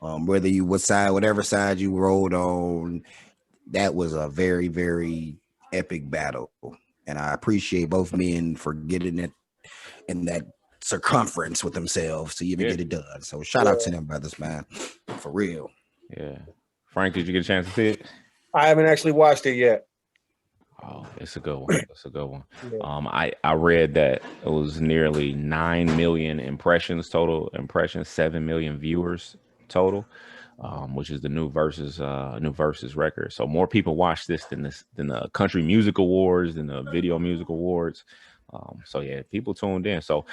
A: Whether you whatever side you rolled on, that was a very, very epic battle. And I appreciate both men for getting it in that circumference with themselves to even get it done. So shout out to them brothers, man. For real.
B: Yeah. Frank, did you get a chance to see it?
C: I haven't actually watched it yet.
B: Oh, it's a good one. Yeah. I read that it was nearly 9 million total impressions, 7 million viewers total, which is the new versus record. So more people watch this than the Country Music Awards, than the Video Music Awards. So yeah, people tuned in. So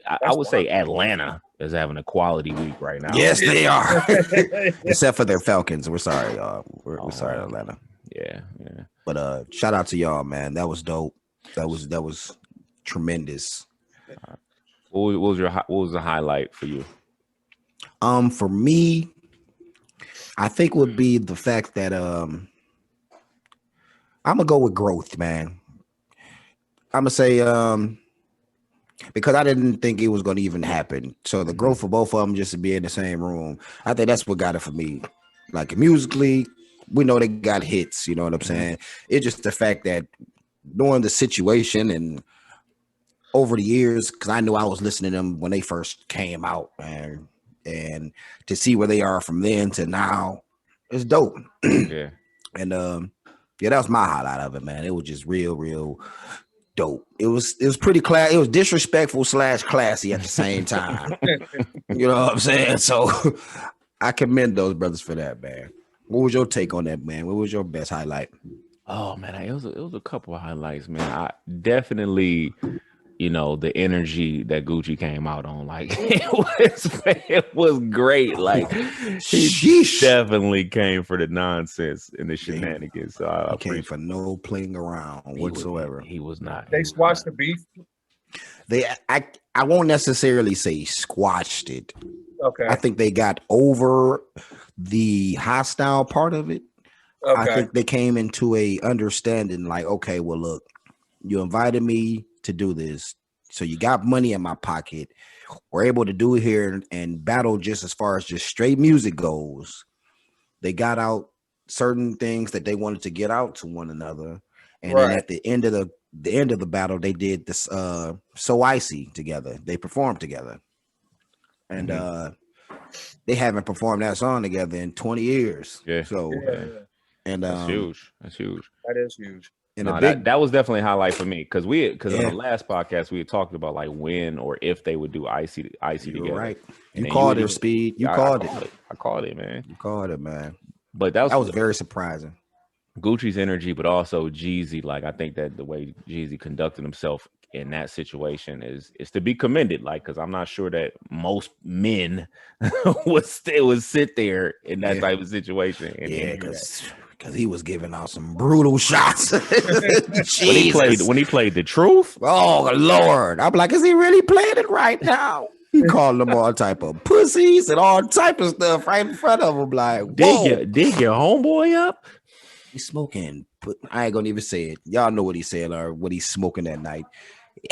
B: I would say Atlanta is having a quality week right now.
A: Yes, they are. Except for their Falcons. We're sorry, y'all. We're sorry, Atlanta.
B: Yeah.
A: But shout out to y'all, man. That was dope. That was tremendous.
B: What was the highlight for you?
A: For me, I think would be the fact that I'm gonna go with growth, man. I'm gonna say because I didn't think it was gonna even happen. So the growth for both of them just to be in the same room, I think that's what got it for me. Like musically, we know they got hits, you know what I'm saying? It's just the fact that knowing the situation and over the years, because I knew I was listening to them when they first came out, man, and to see where they are from then to now, it's dope.
B: Yeah.
A: And that was my highlight of it, man. It was just real dope. It was pretty class. It was disrespectful / classy at the same time. You know what I'm saying? So I commend those brothers for that, man. What was your take on that, man? What was your best highlight?
B: Oh man, it was a couple of highlights, man. I definitely, the energy that Gucci came out on, like it was great. Like he definitely came for the nonsense and the shenanigans. So I
A: came for no playing around whatsoever.
B: He was not.
C: They squashed the beef.
A: I won't necessarily say squashed it.
C: Okay.
A: I think they got over the hostile part of it. Okay. I think they came into a understanding like, okay, well, look, you invited me to do this, so you got money in my pocket. We're able to do it here and battle just as far as just straight music goes. They got out certain things that they wanted to get out to one another, and then at the end of the battle, they did this So Icy together. They performed together, and they haven't performed that song together in 20 years.
B: Yeah.
A: So, and
B: that's huge.
C: That is huge.
B: And that was definitely a highlight for me because on the last podcast we had talked about like when or if they would do Icy together.
A: Right. You called it, Speed. You called it.
B: I called it, man.
A: You called it, man.
B: But that was
A: very surprising.
B: Gucci's energy, but also Jeezy. Like I think that the way Jeezy conducted himself in that situation is to be commended. Like, because I'm not sure that most men would sit there in that type of situation.
A: Because he was giving out some brutal shots.
B: when he played the truth.
A: Oh Lord, I'm like, is he really playing it right now? He called them all type of pussies and all type of stuff right in front of him. Like,
B: dig your homeboy up.
A: He's smoking. I ain't gonna even say it. Y'all know what he said or what he's smoking that night.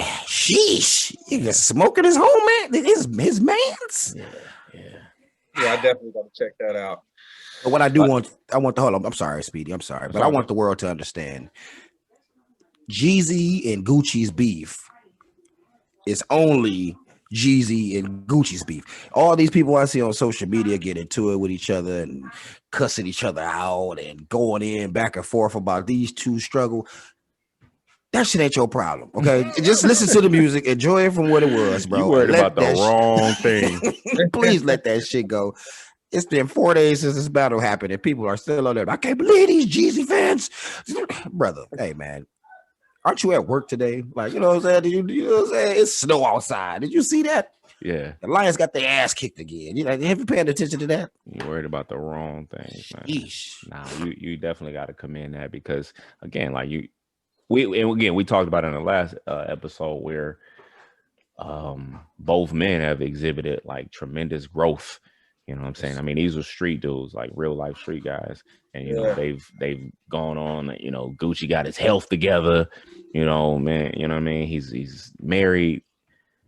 A: Sheesh, he was smoking his home man, his man's.
C: Yeah, I definitely got to check that out.
A: But what I do want, I want the whole. I'm sorry, Speedy. I'm sorry, but I want the world to understand. Jeezy and Gucci's beef is only Jeezy and Gucci's beef. All these people I see on social media get into it with each other and cussing each other out and going in back and forth about these two struggle. That shit ain't your problem, okay? Just listen to the music, enjoy it from what it was, bro.
B: You worried about the wrong thing.
A: Please let that shit go. It's been 4 days since this battle happened, and people are still on there. I can't believe these Jeezy fans, brother. Hey, man, aren't you at work today? Like, you know what I'm saying? You know what I'm saying? It's snow outside. Did you see that?
B: Yeah.
A: The Lions got their ass kicked again. You know, have you paid attention to that?
B: You worried about the wrong things, man.
A: Sheesh.
B: Nah, you definitely got to commend that because again, like we talked about it in the last episode where both men have exhibited like tremendous growth. You know what I'm saying? I mean, these are street dudes, like real life street guys. And, you know, they've gone on, you know, Gucci got his health together, you know, man, you know what I mean? He's married,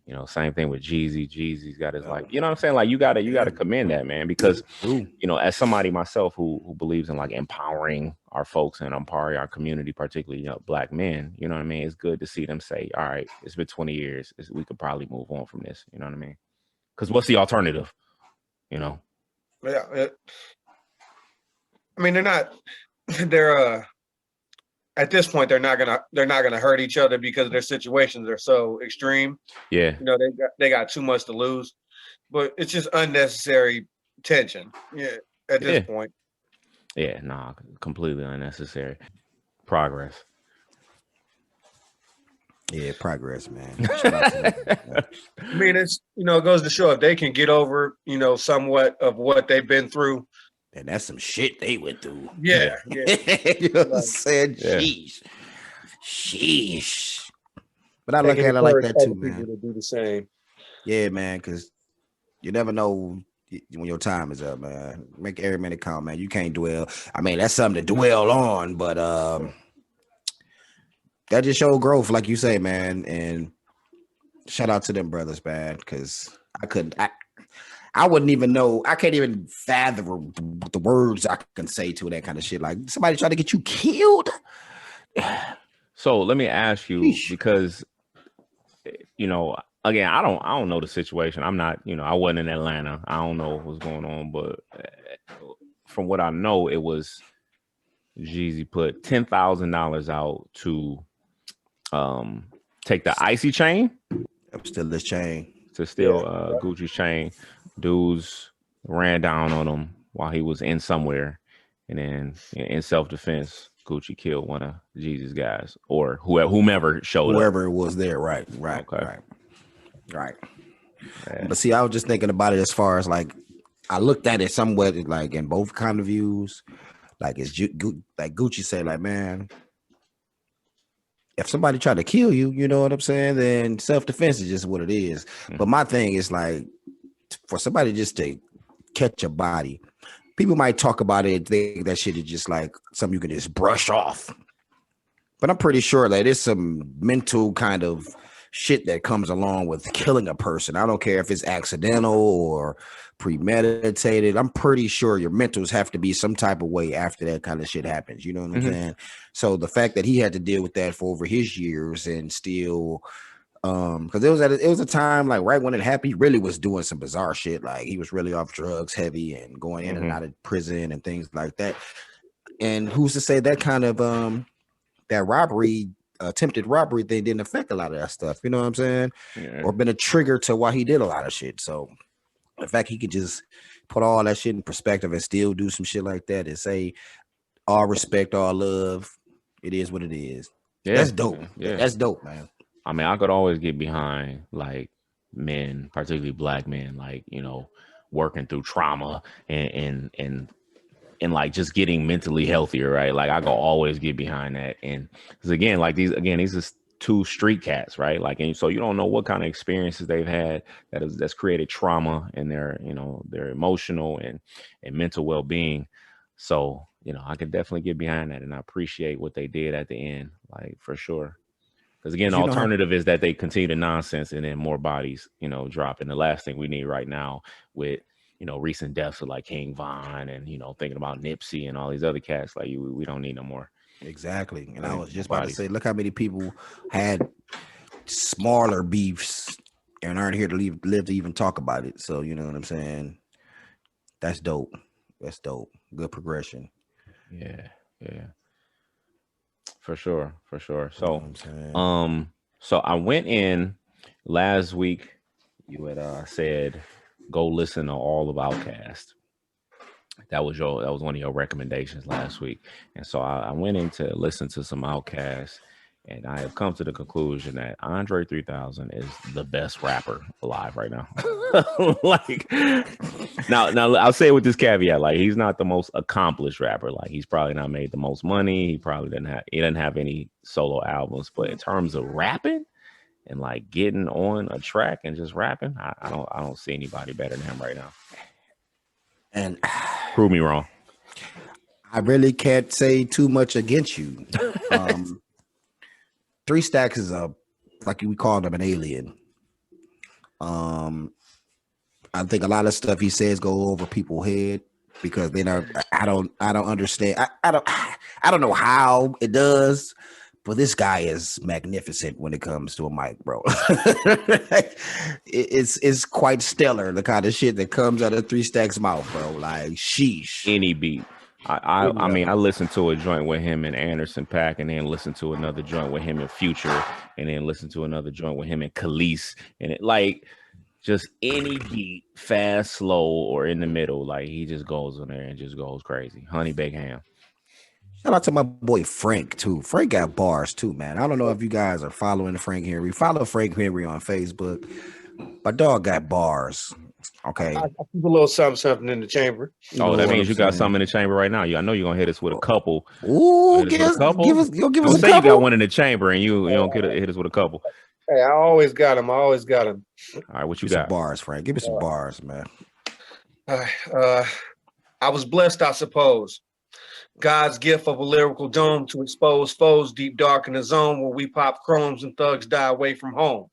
B: you know, same thing with Jeezy. Jeezy's got his like, you know what I'm saying? Like you gotta commend that, man, because, you know, as somebody myself who believes in like empowering our folks and empowering our community, particularly, you know, black men, you know what I mean? It's good to see them say, all right, it's been 20 years. We could probably move on from this. You know what I mean? Because what's the alternative? You know,
C: I mean, they're at this point they're not gonna hurt each other because their situations are so extreme.
B: Yeah,
C: you know, they got too much to lose, but it's just unnecessary tension. Yeah, at this point.
B: Yeah, nah, completely unnecessary. Progress.
A: Yeah, progress, man. Shout out to them, man.
C: I mean, it's, you know, it goes to show if they can get over, you know, somewhat of what they've been through.
A: And that's some shit they went through.
C: Yeah.
A: You know what I'm saying?
B: Yeah.
A: Sheesh. But I look at it like that too, man.
C: People to do the same.
A: Yeah, man, because you never know when your time is up, man. Make every minute count, man. You can't dwell. I mean, that's something to dwell on, but that just showed growth, like you say, man. And shout out to them brothers, man, because I wouldn't even know. I can't even fathom the words I can say to that kind of shit. Like somebody trying to get you killed.
B: So let me ask you, because, you know, again, I don't know the situation. I'm not, you know, I wasn't in Atlanta. I don't know what's going on, but from what I know, it was Jeezy put $10,000 out to take the icy chain.
A: Still this chain.
B: To steal Gucci's chain. Dudes ran down on him while he was in somewhere, and then in self-defense, Gucci killed one of Jeezy's guys or whomever showed up.
A: Whoever was there, right. Yeah. But see, I was just thinking about it as far as like I looked at it somewhat like in both kind of views. Like it's like Gucci said, like, man, if somebody tried to kill you, you know what I'm saying, then self-defense is just what it is. Mm-hmm. But my thing is like, for somebody just to catch a body, people might talk about it and think that shit is just like something you can just brush off. But I'm pretty sure that it's some mental kind of shit that comes along with killing a person. I don't care if it's accidental or premeditated. I'm pretty sure your mentals have to be some type of way after that kind of shit happens. You know what I'm saying? So the fact that he had to deal with that for over his years and still, because it was a time like right when it happened, he really was doing some bizarre shit. Like he was really off drugs heavy and going in and out of prison and things like that. And who's to say that kind of that robbery, attempted robbery thing didn't affect a lot of that stuff, you know what I'm saying? Yeah. Or been a trigger to why he did a lot of shit. So the fact he could just put all that shit in perspective and still do some shit like that and say all respect, all love, it is what it is. Yeah, that's dope. Yeah, that's dope, man.
B: I mean, I could always get behind like men, particularly black men, like, you know, working through trauma and like just getting mentally healthier, right? Like I could always get behind that. And because again, like these are two street cats, right? Like, and so you don't know what kind of experiences they've had that's created trauma in their, you know, their emotional and mental well-being. So, you know, I could definitely get behind that, and I appreciate what they did at the end, like for sure. Because again, the alternative is that they continue the nonsense and then more bodies, you know, drop. And the last thing we need right now with recent deaths of like King Von and thinking about Nipsey and all these other cats. Like we don't need no more.
A: Exactly. And I was just about to say, look how many people had smaller beefs and aren't here to live to even talk about it. So you know what I'm saying? That's dope. That's dope. Good progression.
B: Yeah. For sure. So so I went in last week. You had said go listen to all of Outkast. That was one of your recommendations last week. And so I went in to listen to some Outkast, and I have come to the conclusion that Andre 3000 is the best rapper alive right now. Like now I'll say it with this caveat, like he's not the most accomplished rapper. Like he's probably not made the most money. He probably doesn't have any solo albums, but in terms of rapping and like getting on a track and just rapping, I don't see anybody better than him right now.
A: And
B: prove me wrong.
A: I really can't say too much against you. 3 Stacks is like we called him, an alien. I think a lot of stuff he says go over people's head because they don't. I don't understand. I don't know how it does, but this guy is magnificent when it comes to a mic, bro. It's quite stellar, the kind of shit that comes out of 3 Stacks' mouth, bro. Like sheesh.
B: Any beat. I mean, I listened to a joint with him and Anderson .Paak, and then listened to another joint with him and Future, and then listened to another joint with him and Khalees, and it like just any beat, fast, slow, or in the middle, like he just goes on there and just goes crazy. Honey baked ham.
A: Shout out to my boy Frank too. Frank got bars too, man. I don't know if you guys are following Frank Henry. Follow Frank Henry on Facebook. My dog got bars. Okay.
C: I keep a little something in the chamber.
B: Oh, that means you got something in the chamber right now. I know you're gonna hit us with a couple.
A: Ooh, give us a couple.
B: Don't say you got one in the chamber and you don't hit us with a couple.
C: Hey, I always got them. All
B: right, what you got?
A: Some bars, Frank. Give me some bars, man.
C: I was blessed, I suppose. God's gift of a lyrical dome to expose foes deep dark in the zone where we pop chromes and thugs die away from home.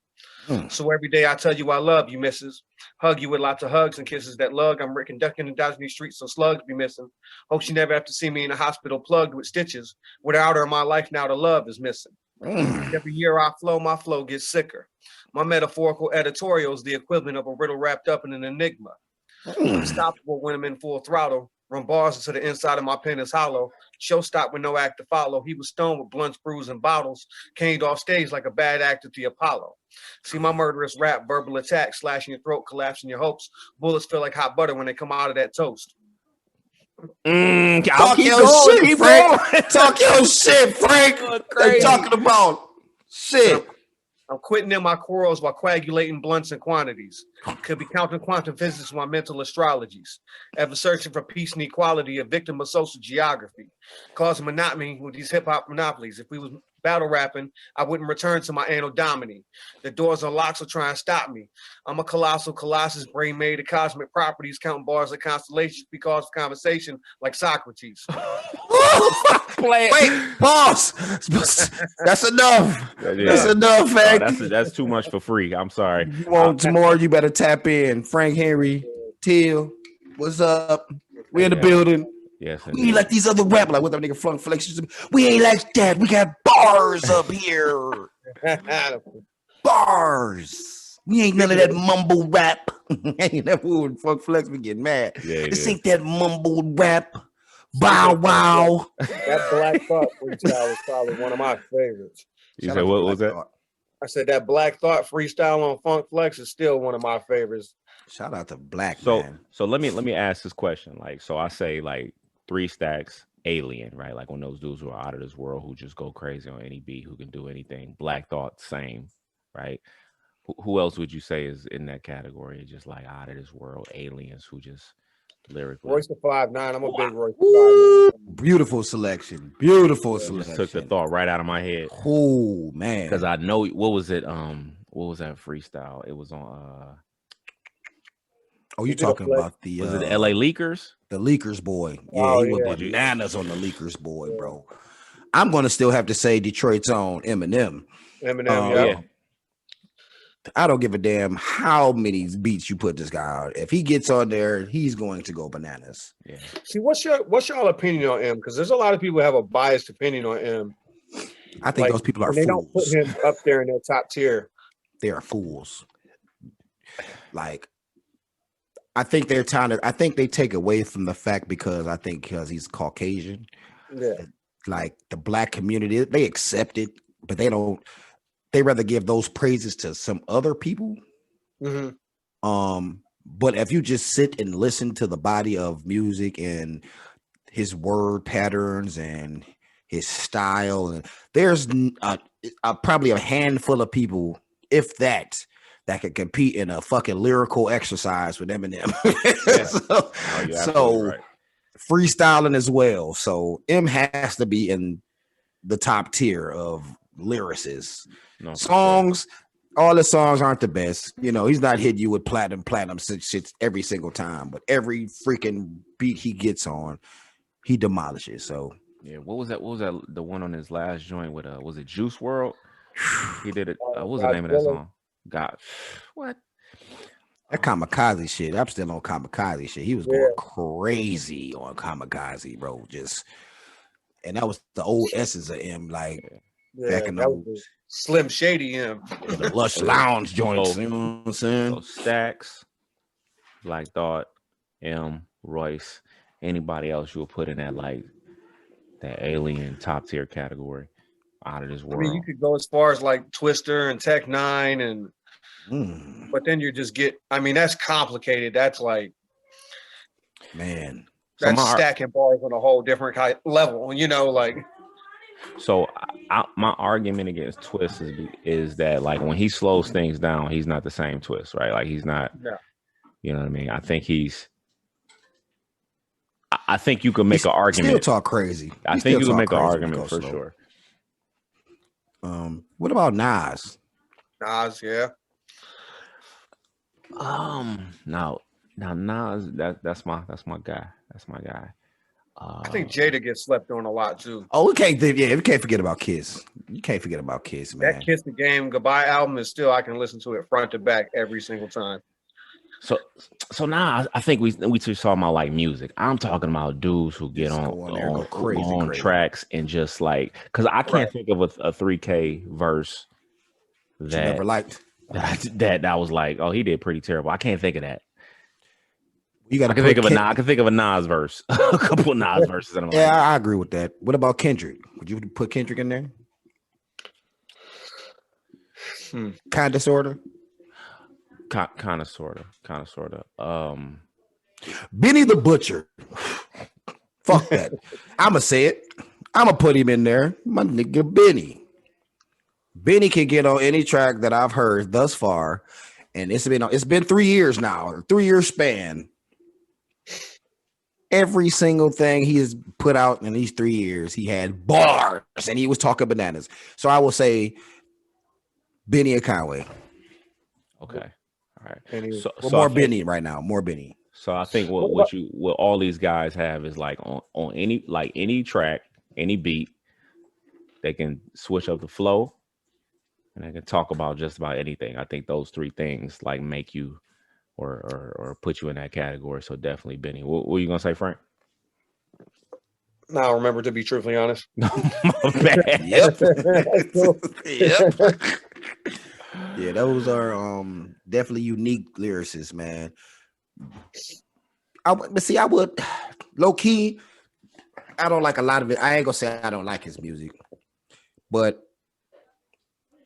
C: So every day I tell you I love you, missus. Hug you with lots of hugs and kisses that lug. I'm Rick and ducking and dodging these streets so slugs be missing. Hope she never have to see me in a hospital plugged with stitches. Without her in my life now the love is missing. Every year I flow, my flow gets sicker. My metaphorical editorial is the equivalent of a riddle wrapped up in an enigma. Unstoppable when I'm in full throttle. Run bars into the inside of my pen is hollow. Show stop with no act to follow. He was stoned with blunts, brews, and bottles. Caned off stage like a bad act at the Apollo. See my murderous rap, verbal attack, slashing your throat, collapsing your hopes. Bullets feel like hot butter when they come out of that toast.
A: Talk your shit, Frank. Talk your shit, Frank. They talking about shit.
C: I'm quitting in my quarrels while coagulating blunts and quantities. Could be counting quantum physics with my mental astrologies. Ever searching for peace and equality, a victim of social geography. Causing monotony with these hip-hop monopolies. If we was battle rapping, I wouldn't return to my anal domini. The doors are locked, so try and stop me. I'm a colossal colossus, brain made of cosmic properties, counting bars of constellations because of conversation like Socrates.
A: Wait, pause. That's enough. That's enough, Frank.
B: That's too much for free. I'm sorry.
A: You want more? You better tap in. Frank Henry, Till, what's up? We in the building.
B: Yes,
A: we ain't like these other rap. Like what that nigga Flunk Flex. We ain't like that. We got bars up here. Bars. We ain't none of that mumble rap. Ain't that when Flunk Flex be getting mad. This ain't that mumbled rap. Bow wow.
C: That Black Thought freestyle was probably one of my favorites.
B: You said what was that?
C: I said that Black Thought freestyle on Funk Flex is still one of my favorites.
A: Shout out to Black
B: Man. So let me ask this question. Like, so I say like 3 Stacks, alien, right? Like one of those dudes who are out of this world who just go crazy on any beat, who can do anything. Black Thought, same, right? Who else would you say is in that category? Just like out of this world, aliens who just lyrically.
C: Royce the 5'9". I'm a big Royce the 5'9".
A: Beautiful selection. Beautiful selection.
B: Just took the thought right out of my head.
A: Oh man.
B: Because I know what was it? What was that freestyle? It was on
A: oh, you talking about the
B: was it the LA Leakers?
A: The Leakers boy. Yeah, he went bananas on the Leakers boy, bro. I'm gonna still have to say Detroit's own Eminem.
C: Yeah.
A: I don't give a damn how many beats you put this guy on. If he gets on there, he's going to go bananas.
B: Yeah.
C: See, what's your opinion on him? Because there's a lot of people who have a biased opinion on him.
A: I think those people are
C: they
A: fools.
C: Don't put him up there in their top tier.
A: They are fools. Like, I think they're trying to. I think they take away from the fact because he's Caucasian.
C: Yeah.
A: Like the black community, they accept it, but they don't. They rather give those praises to some other people.
C: Mm-hmm.
A: But if you just sit and listen to the body of music and his word patterns and his style, and there's probably a handful of people, if that could compete in a fucking lyrical exercise with Eminem.
B: Yeah.
A: so
B: right.
A: freestyling as well. So M has to be in the top tier of lyricists.
B: No,
A: songs, all the songs aren't the best. You know, he's not hitting you with platinum shit every single time, but every freaking beat he gets on, he demolishes. So
B: yeah, what was that? The one on his last joint with was it Juice World? He did it. What was the name of that song? God, what?
A: That Kamikaze shit. I'm still on Kamikaze shit. He was going crazy on Kamikaze, bro. And that was the old essence of him, like back in the
C: Slim Shady him.
A: The Lush Lounge joints. You know what I'm saying?
B: So Stacks, Black Thought, M, Royce, anybody else you will put in that like that alien top tier category out of this world.
C: I mean, you could go as far as like Twister and Tech Nine and but then you just get, I mean, that's complicated. That's like,
A: man,
C: that's stacking bars on a whole different level, you know, like.
B: So my argument against Twist is that like when he slows things down, he's not the same Twist, right? Like he's not, you know what I mean? I think I think you can make an argument.
A: Still talk crazy.
B: I think you can make an argument for sure.
A: What about Nas?
C: Nas, yeah.
B: Now Nas, that's my guy. That's my guy.
C: I think Jada gets slept on a lot too.
A: Oh, we can't forget about Kiss. You can't forget about Kiss, man.
C: That Kiss the Game Goodbye album is still, I can listen to it front to back every single time.
B: So now I think we just talking about like music. I'm talking about dudes who get on crazy tracks and just like, because I can't think of a 3K verse that
A: you never liked.
B: That was like, oh, he did pretty terrible. I can't think of that.
A: You got.
B: I can think of a Nas verse, a couple of Nas verses.
A: I agree with that. What about Kendrick? Would you put Kendrick in there? Kind of, sorta.
B: Kind of, sorta.
A: Benny the Butcher. Fuck that. I'ma say it. I'ma put him in there. My nigga Benny. Benny can get on any track that I've heard thus far, and it's been 3 years now, 3 year span. Every single thing he has put out in these 3 years, he had bars, and he was talking bananas. So I will say Benny and Conway.
B: Okay, all right.
A: So more Benny right now, more Benny.
B: So I think what all these guys have is like on any track, any beat, they can switch up the flow. And I can talk about just about anything. I think those three things like make you or put you in that category. So definitely Benny. What were you gonna say, Frank?
C: Now remember to be truthfully honest.
A: Yep. Yeah, those are definitely unique lyricists, man. I would low key. I don't like a lot of it. I ain't gonna say I don't like his music, but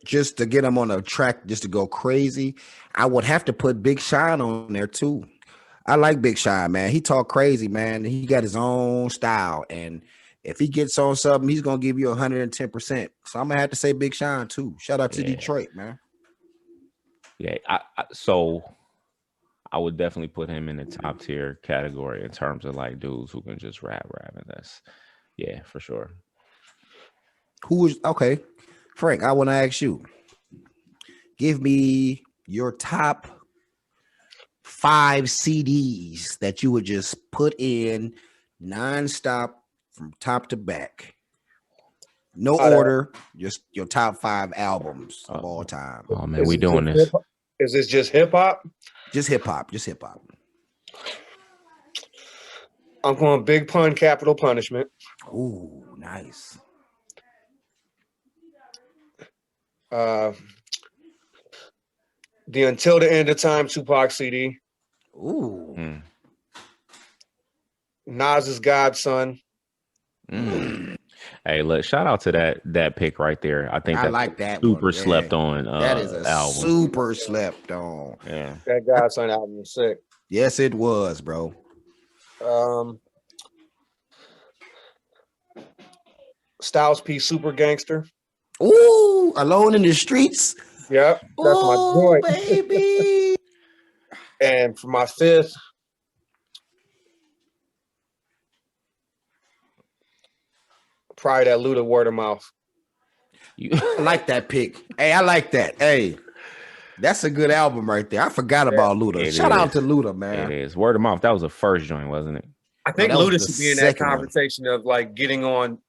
A: just to get him on a track, just to go crazy, I would have to put Big Sean on there too. I like Big Sean, man. He talk crazy, man. He got his own style, and if he gets on something, he's gonna give you 110%. So I'm gonna have to say Big Sean too. Shout out to Detroit, man.
B: Yeah, so I would definitely put him in the top tier category in terms of like dudes who can just rap, and that's for sure.
A: Who is okay? Frank, I want to ask you, give me your top 5 CDs that you would just put in nonstop from top to back. No order, just your top 5 albums of all time.
B: Oh man, we doing this.
C: Is this just hip hop?
A: Just hip hop. Just hip hop.
C: I'm going Big Pun, Capital Punishment.
A: Ooh, nice.
C: The Until the End of Time Tupac CD.
A: Ooh.
C: Nas's Godson.
B: Hey, look! Shout out to that pick right there. I think
A: I like that
B: super
A: one,
B: slept on.
A: That is a
B: album.
A: super slept on.
B: Yeah,
C: that Godson album was sick.
A: Yes, it was, bro.
C: Styles P, Super Gangster.
A: Ooh, Alone in the Streets.
C: Yep, that's my joint,
A: baby.
C: And for my fifth, probably that Luda Word of Mouth.
A: I like that pick. Hey, I like that. Hey, that's a good album right there. I forgot about Luda. Shout out to Luda, man.
B: It is. Word of Mouth. That was the first joint, wasn't it?
C: I think Luda should be in that conversation of like getting on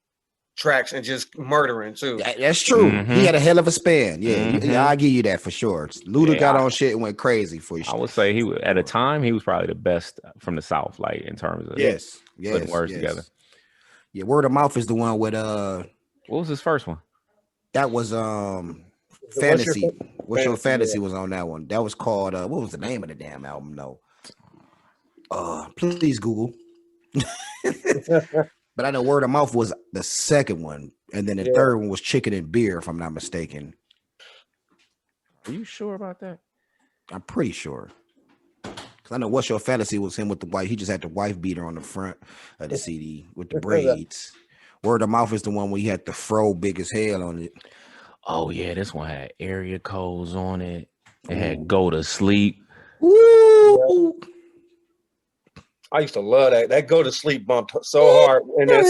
C: tracks and just murdering too.
A: That's true. He had a hell of a span. Yeah, I'll give you that for sure. Luda got on shit and went crazy for sure.
B: I would say at a time he was probably the best from the South, like in terms of putting words together.
A: Yeah, Word of Mouth is the one with
B: what was his first one?
A: That was Fantasy. What's Your Fantasy was on that one. That was called what was the name of the damn album though? Please Google. But I know Word of Mouth was the second one, and then the third one was Chicken and Beer, if I'm not mistaken.
B: Are you sure about that?
A: I'm pretty sure. Cause I know What's Your Fantasy was him with the wife. He just had the wife beater on the front of the CD with the braids. Word of Mouth is the one where he had the fro big as hell on it.
B: Oh yeah, this one had area codes on it. It had Go to Sleep.
A: Woo!
C: I used to love that. That Go to Sleep bump so hard. And
A: that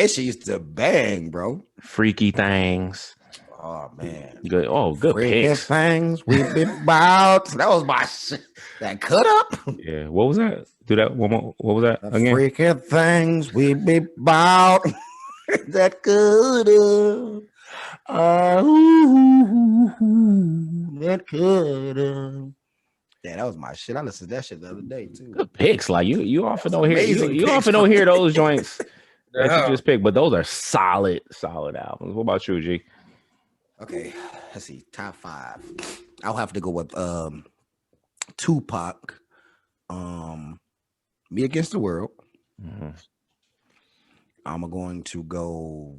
A: shit used to bang, bro.
B: Freaky Things.
A: Oh man.
B: Good. Oh, good picks.
A: Things we've been about. That was my shit. That cut up.
B: Yeah. What was that? Do that one more. What was that again?
A: Freaking things we be about. That could have. That could have. Yeah, that was my shit. I listened to that shit the other day too.
B: Good picks. Like you often don't hear you often don't hear those joints that you just pick, but those are solid albums. What about you, G?
A: Okay, let's see. Top 5. I'll have to go with Tupac. Me Against the World. I'm going to go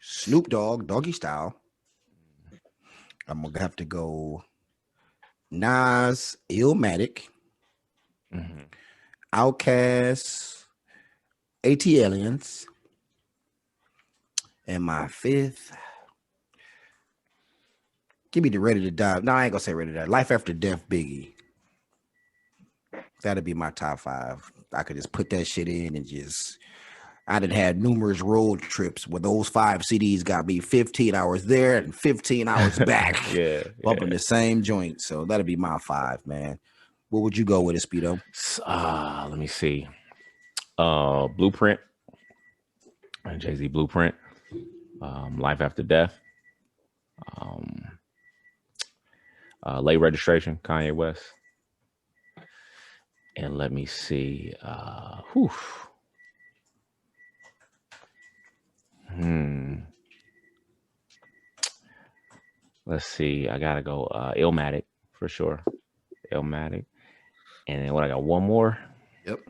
A: Snoop Dogg, Doggy Style. I'm gonna have to go Nas, Illmatic, Outkast, AT Aliens, and my 5th. Give me the Ready to Die. No, I ain't gonna say Ready to Die. Life After Death, Biggie. That'd be my top 5. I could just put that shit in and just. I done had numerous road trips where those 5 CDs got me 15 hours there and 15 hours back. Bumping the same joint. So that'll be my 5, man. What would you go with, Speedo?
B: Let me see. Blueprint. Jay-Z Blueprint. Life After Death. Late Registration, Kanye West. And let me see. Let's see. I gotta go Illmatic for sure. Illmatic. And then what, I got one more?
A: Yep.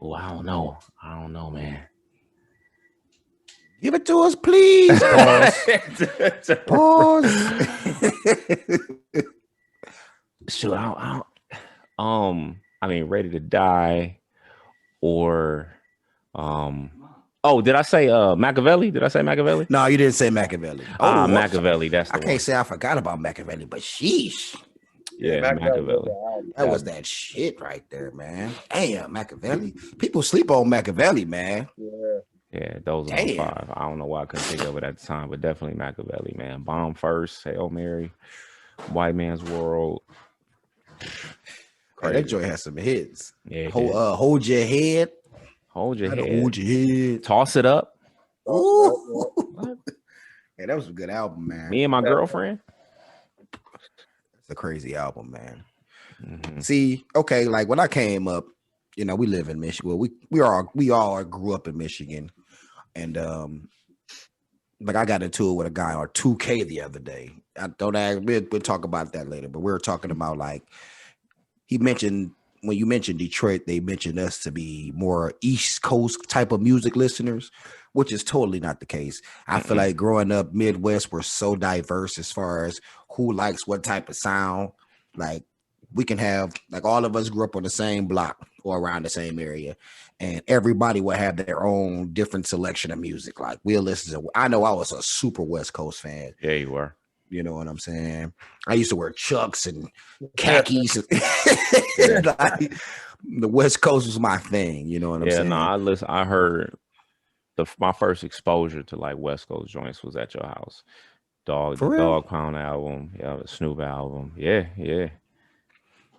B: Oh, I don't know, man.
A: Give it to us, please. Pause.
B: Shoot, I mean, Ready to Die, or did I say Machiavelli? Did I say Machiavelli?
A: No, you didn't say Machiavelli.
B: Machiavelli. That's the one.
A: Can't say I forgot about Machiavelli, but sheesh.
B: Yeah, Machiavelli.
A: That was that shit right there, man. Damn, Machiavelli. People sleep on Machiavelli, man.
B: Yeah, those are 5. I don't know why I couldn't think of it at the time, but definitely Machiavelli, man. Bomb First, Hail Mary, White Man's World.
A: Hey, that joint has some hits.
B: Yeah,
A: Hold your head.
B: Hold your head.
A: Hold your head.
B: Toss it up.
A: Ooh. Yeah, that was a good album, man.
B: Me and my girlfriend.
A: It's a crazy album, man.
B: Mm-hmm.
A: See, okay, like when I came up, you know, we live in Michigan. Well, we all grew up in Michigan, and like I got into it with a guy on 2K the other day. I don't ask. We'll talk about that later. But we were talking about like he mentioned when you mentioned Detroit, they mentioned us to be more East Coast type of music listeners, which is totally not the case. I feel like growing up Midwest, we're so diverse as far as who likes what type of sound. Like we can have like all of us grew up on the same block or around the same area, and everybody will have their own different selection of music. Like we'll listen to. I know I was a super West Coast fan.
B: Yeah, you were.
A: You know what I'm saying? I used to wear Chucks and khakis. Like, the West Coast was my thing. You know what I'm saying?
B: Yeah, no, I heard my first exposure to like West Coast joints was at your house. Dog Pound album, yeah, the Snoop album, yeah.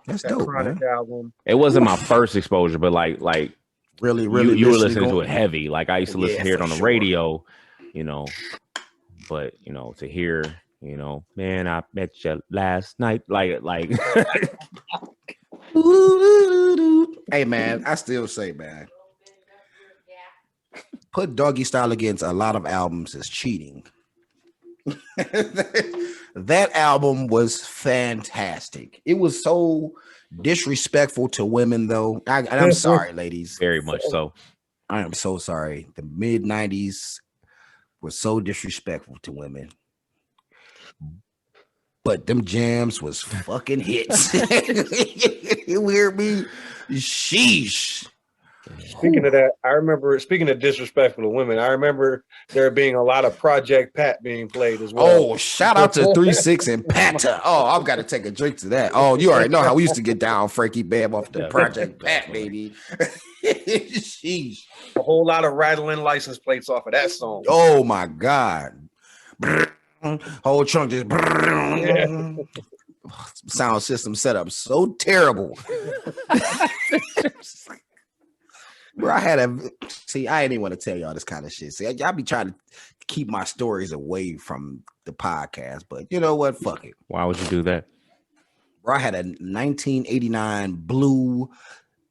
A: That's dope, man.
C: Album.
B: It wasn't my first exposure, but like
A: really,
B: you were listening to it heavy. Like I used to listen to it on the radio, you know. But you know, to hear, you know, man, I met you last night, like.
A: Hey, man, I still say, man, put Doggy Style against a lot of albums is cheating. That album was fantastic. It was so disrespectful to women, though. I'm sorry, ladies.
B: Very much so.
A: I am so sorry. The mid-90s were so disrespectful to women. But them jams was fucking hits. You hear me? Sheesh.
C: Speaking of that, I remember, speaking of disrespectful to women, I remember there being a lot of Project Pat being played as well.
A: Oh, shout out to 3-6 and Pata. Oh, I've got to take a drink to that. Oh, you already know how we used to get down, Frankie Bam, off the Project Pat, baby. Sheesh.
C: A whole lot of rattling license plates off of that song.
A: Oh, my God. Whole trunk just sound system setup so terrible. Bro, I ain't even want to tell y'all this kind of shit. See, y'all be trying to keep my stories away from the podcast, but you know what? Fuck it.
B: Why would you do that?
A: Bro, I had a 1989 blue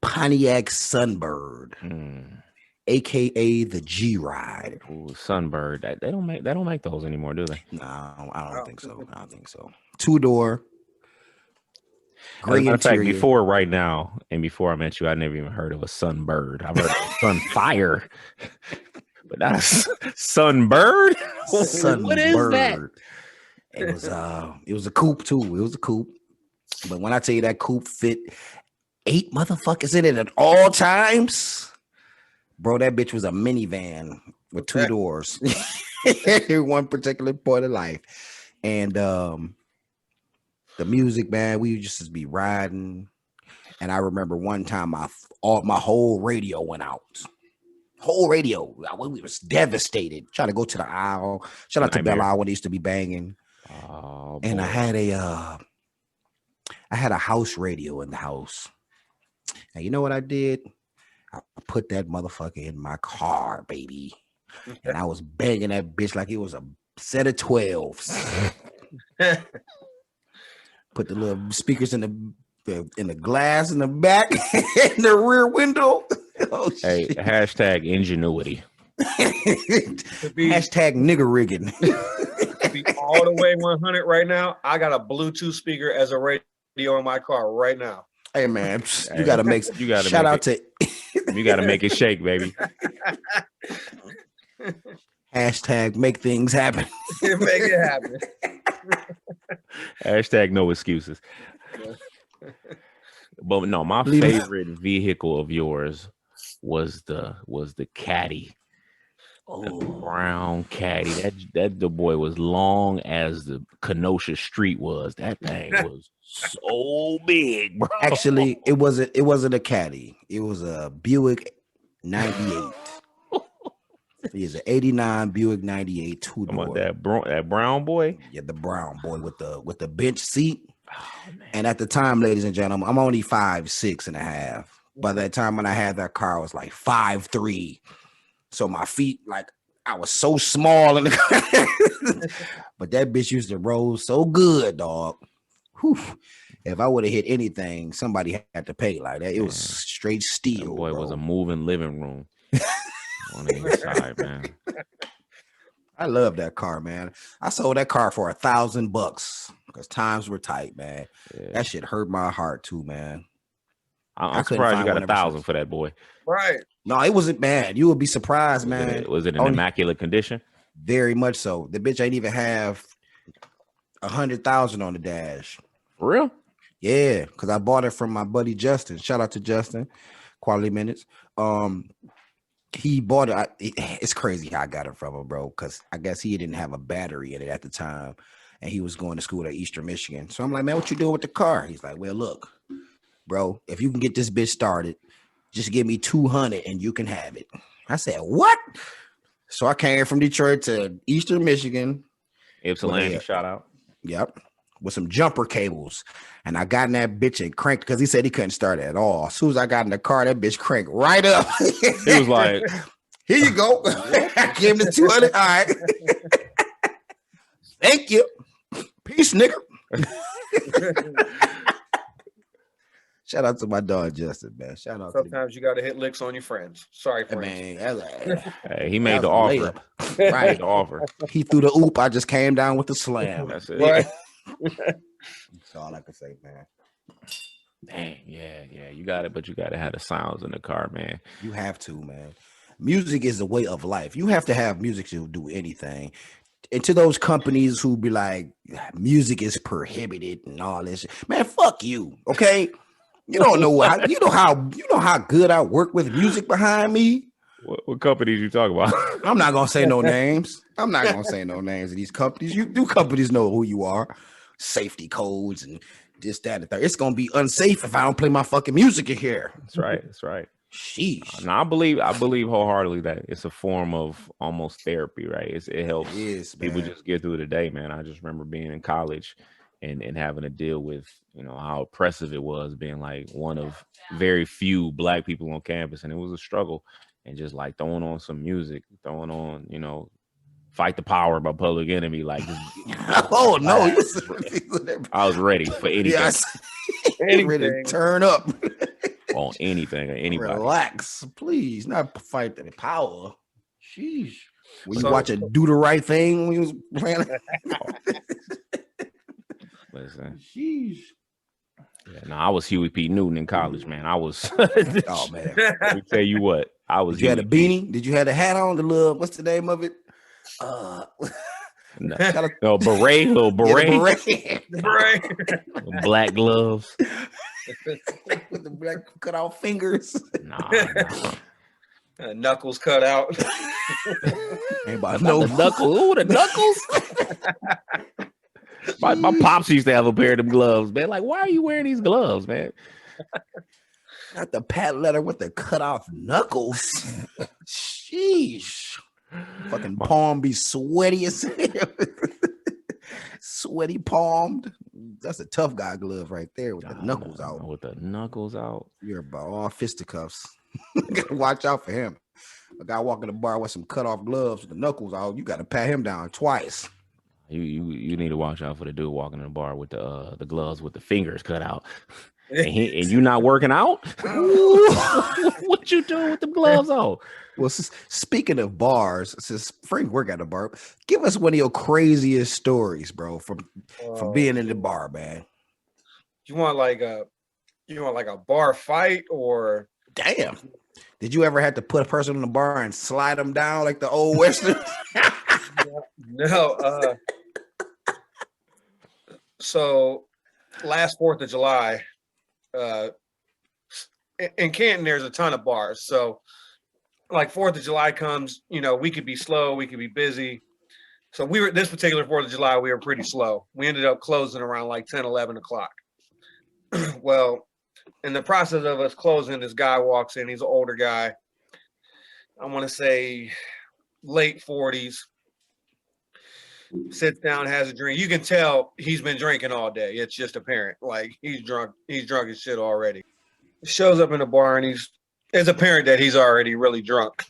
A: Pontiac Sunbird, aka the G Ride.
B: Ooh, Sunbird. They don't make those anymore, do they?
A: No, I don't think so. I don't think so. 2-door.
B: As a matter of fact, before right now, and before I met you, I never even heard of a Sunbird. I've heard of Sunfire, but not a Sunbird. What is that?
A: It was a coupe too. It was a coupe. But when I tell you that coupe fit 8 motherfuckers in it at all times, bro, that bitch was a minivan with 2 doors. In one particular point of life, and the music, man, we used to be riding. And I remember one time my whole radio went out. Whole radio. We was devastated. Trying to go to the aisle. Shout out to Belle Isle when they used to be banging.
B: Oh,
A: and I had a house radio in the house. And you know what I did? I put that motherfucker in my car, baby. And I was banging that bitch like it was a set of 12s. Put the little speakers in the glass in the back, in the rear window. Oh,
B: hey, hashtag ingenuity.
A: Hashtag nigger rigging.
C: To be all the way 100 right now, I got a Bluetooth speaker as a radio in my car right now.
A: Hey man, you gotta make. You gotta shout out to.
B: You gotta make it shake, baby.
A: Hashtag make things happen.
C: Make it happen.
B: Hashtag no excuses. But no, my favorite vehicle of yours was the caddy. The brown caddy. That the boy was long as the Kenosha Street was. That thing was so big, bro.
A: Actually, it wasn't a caddy. It was a Buick 98. It's an 89 Buick 98 2-door.
B: That brown boy?
A: Yeah, the brown boy with the bench seat. Oh, and at the time, ladies and gentlemen, I'm only 5'6.5". By that time when I had that car, I was like 5'3". So my feet, like, I was so small in the car. But that bitch used to roll so good, dog. Whew. If I would have hit anything, somebody had to pay like that. It was straight steel.
B: That boy,
A: bro.
B: was a moving living room on the inside, man.
A: I love that car, man. I sold that car for $1,000 because times were tight, man. Yeah. That shit hurt my heart too, man.
B: I'm surprised you got 1,000 for that, boy.
C: Right.
A: No, it wasn't bad. You would be surprised, man.
B: Was it in immaculate condition?
A: Very much so. The bitch ain't even have 100,000 on the dash.
B: For real?
A: Yeah, because I bought it from my buddy Justin. Shout out to Justin, Quality Minutes. He bought it. It's crazy how I got it from him, bro, because I guess he didn't have a battery in it at the time, and he was going to school at Eastern Michigan. So I'm like, man, what you doing with the car? He's like, well, look, bro, if you can get this bitch started, just give me 200 and you can have it. I said, what? So I came from Detroit to Eastern Michigan.
B: Ypsilanti, shout out.
A: Yep. With some jumper cables. And I got in that bitch and cranked because he said he couldn't start it at all. As soon as I got in the car, that bitch cranked right up.
B: He was like,
A: here you go. I gave him the 200. All right. Thank you. Peace, nigga. Shout out to my dog Justin, man. Shout out.
C: Sometimes you got to hit licks on your friends. Sorry, friends.
B: Hey, he made the offer. Right, the offer.
A: He threw the oop. I just came down with the slam.
B: That's it.
C: Right.
A: That's all I can say, man.
B: Dang, yeah. You got it, but you got to have the sounds in the car, man.
A: You have to, man. Music is a way of life. You have to have music to do anything. And to those companies who be like, music is prohibited and all this, man, fuck you. Okay. You don't know why. You know how good I work with music behind me.
B: What companies you talk about?
A: I'm not gonna say no names. I'm not gonna say no names of these companies. Companies know who you are. Safety codes and this, that, and the third. It's gonna be unsafe if I don't play my fucking music in here.
B: That's right.
A: Sheesh.
B: Now I believe wholeheartedly that it's a form of almost therapy, right? It helps people just get through the day, man. I just remember being in college and having to deal with, how oppressive it was being like one of very few Black people on campus. And it was a struggle, and just like throwing on some music, throwing on, Fight the Power by Public Enemy. Like,
A: oh no,
B: I was ready for anything.
A: Yes. Ready to turn up
B: on anything or anybody.
A: Relax, please. Not Fight the Power. Sheesh. Were you watching Do the Right Thing when you was playing?
B: Listen.
A: Sheesh.
B: Yeah, no, I was Huey P. Newton in college, man. I was.
A: Oh man.
B: Let me tell you what. I was.
A: Did you had a beanie? Did you have a hat on? The little, what's the name of it?
B: No, beret, little beret.
A: Yeah, beret.
B: Black gloves.
A: With the black cut off fingers.
B: Nah.
C: Knuckles cut out.
A: Anybody
B: know the knuckles? Ooh, the knuckles. My pops used to have a pair of them gloves, man. Like, why are you wearing these gloves, man?
A: Not the pat leather with the cut off knuckles. Sheesh. Fucking palm be sweaty as hell. Sweaty palmed. That's a tough guy glove right there with the knuckles out.
B: With the knuckles out.
A: You're about all fisticuffs. Gotta watch out for him. A guy walking the bar with some cut off gloves with the knuckles out, you gotta pat him down twice.
B: You need to watch out for the dude walking in the bar with the gloves with the fingers cut out. And you not working out? What you doing with the gloves on?
A: Well, speaking of bars, since Frank work at a bar, give us one of your craziest stories, bro, from being in the bar, man.
C: You want like a bar fight, or
A: damn? Did you ever have to put a person in the bar and slide them down like the old Western?
C: No. So last 4th of July, in Canton, there's a ton of bars. So like 4th of July comes, we could be slow, we could be busy. So this particular 4th of July, we were pretty slow. We ended up closing around like 10, 11 o'clock. Well, in the process of us closing, this guy walks in. He's an older guy. I want to say late 40s. Sits down, has a drink. You can tell he's been drinking all day. It's just apparent. Like he's drunk as shit already. shows up in the bar, and it's apparent that he's already really drunk.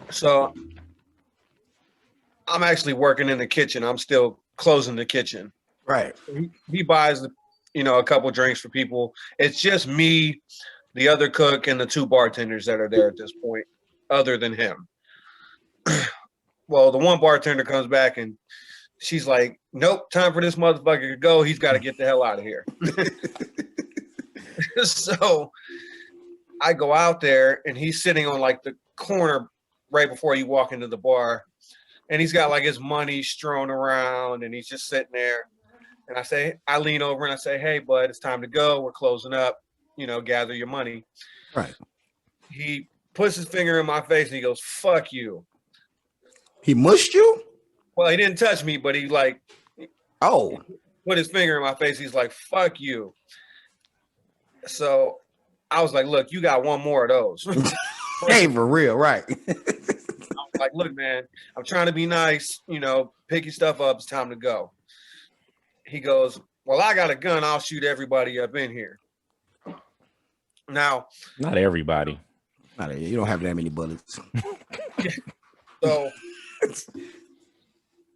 C: So I'm actually working in the kitchen. I'm still closing the kitchen.
A: Right.
C: He buys a couple drinks for people. It's just me, the other cook, and the two bartenders that are there at this point, other than him. Well, the one bartender comes back and she's like, "Nope, time for this motherfucker to go. He's got to get the hell out of here." So I go out there, and he's sitting on like the corner right before you walk into the bar, and he's got like his money strewn around, and he's just sitting there. And I lean over and I say, "Hey, bud, it's time to go. We're closing up. Gather your money."
A: Right.
C: He puts his finger in my face and he goes, "Fuck you."
A: He mushed you?
C: Well, he didn't touch me, but he put his finger in my face. He's like, "Fuck you." So I was like, "Look, you got one more of those."
A: Hey, for real, right?
C: I was like, "Look, man, I'm trying to be nice. Pick your stuff up. It's time to go." He goes, "Well, I got a gun. I'll shoot everybody up in here." Now,
B: not everybody.
A: You don't have that many bullets.
C: So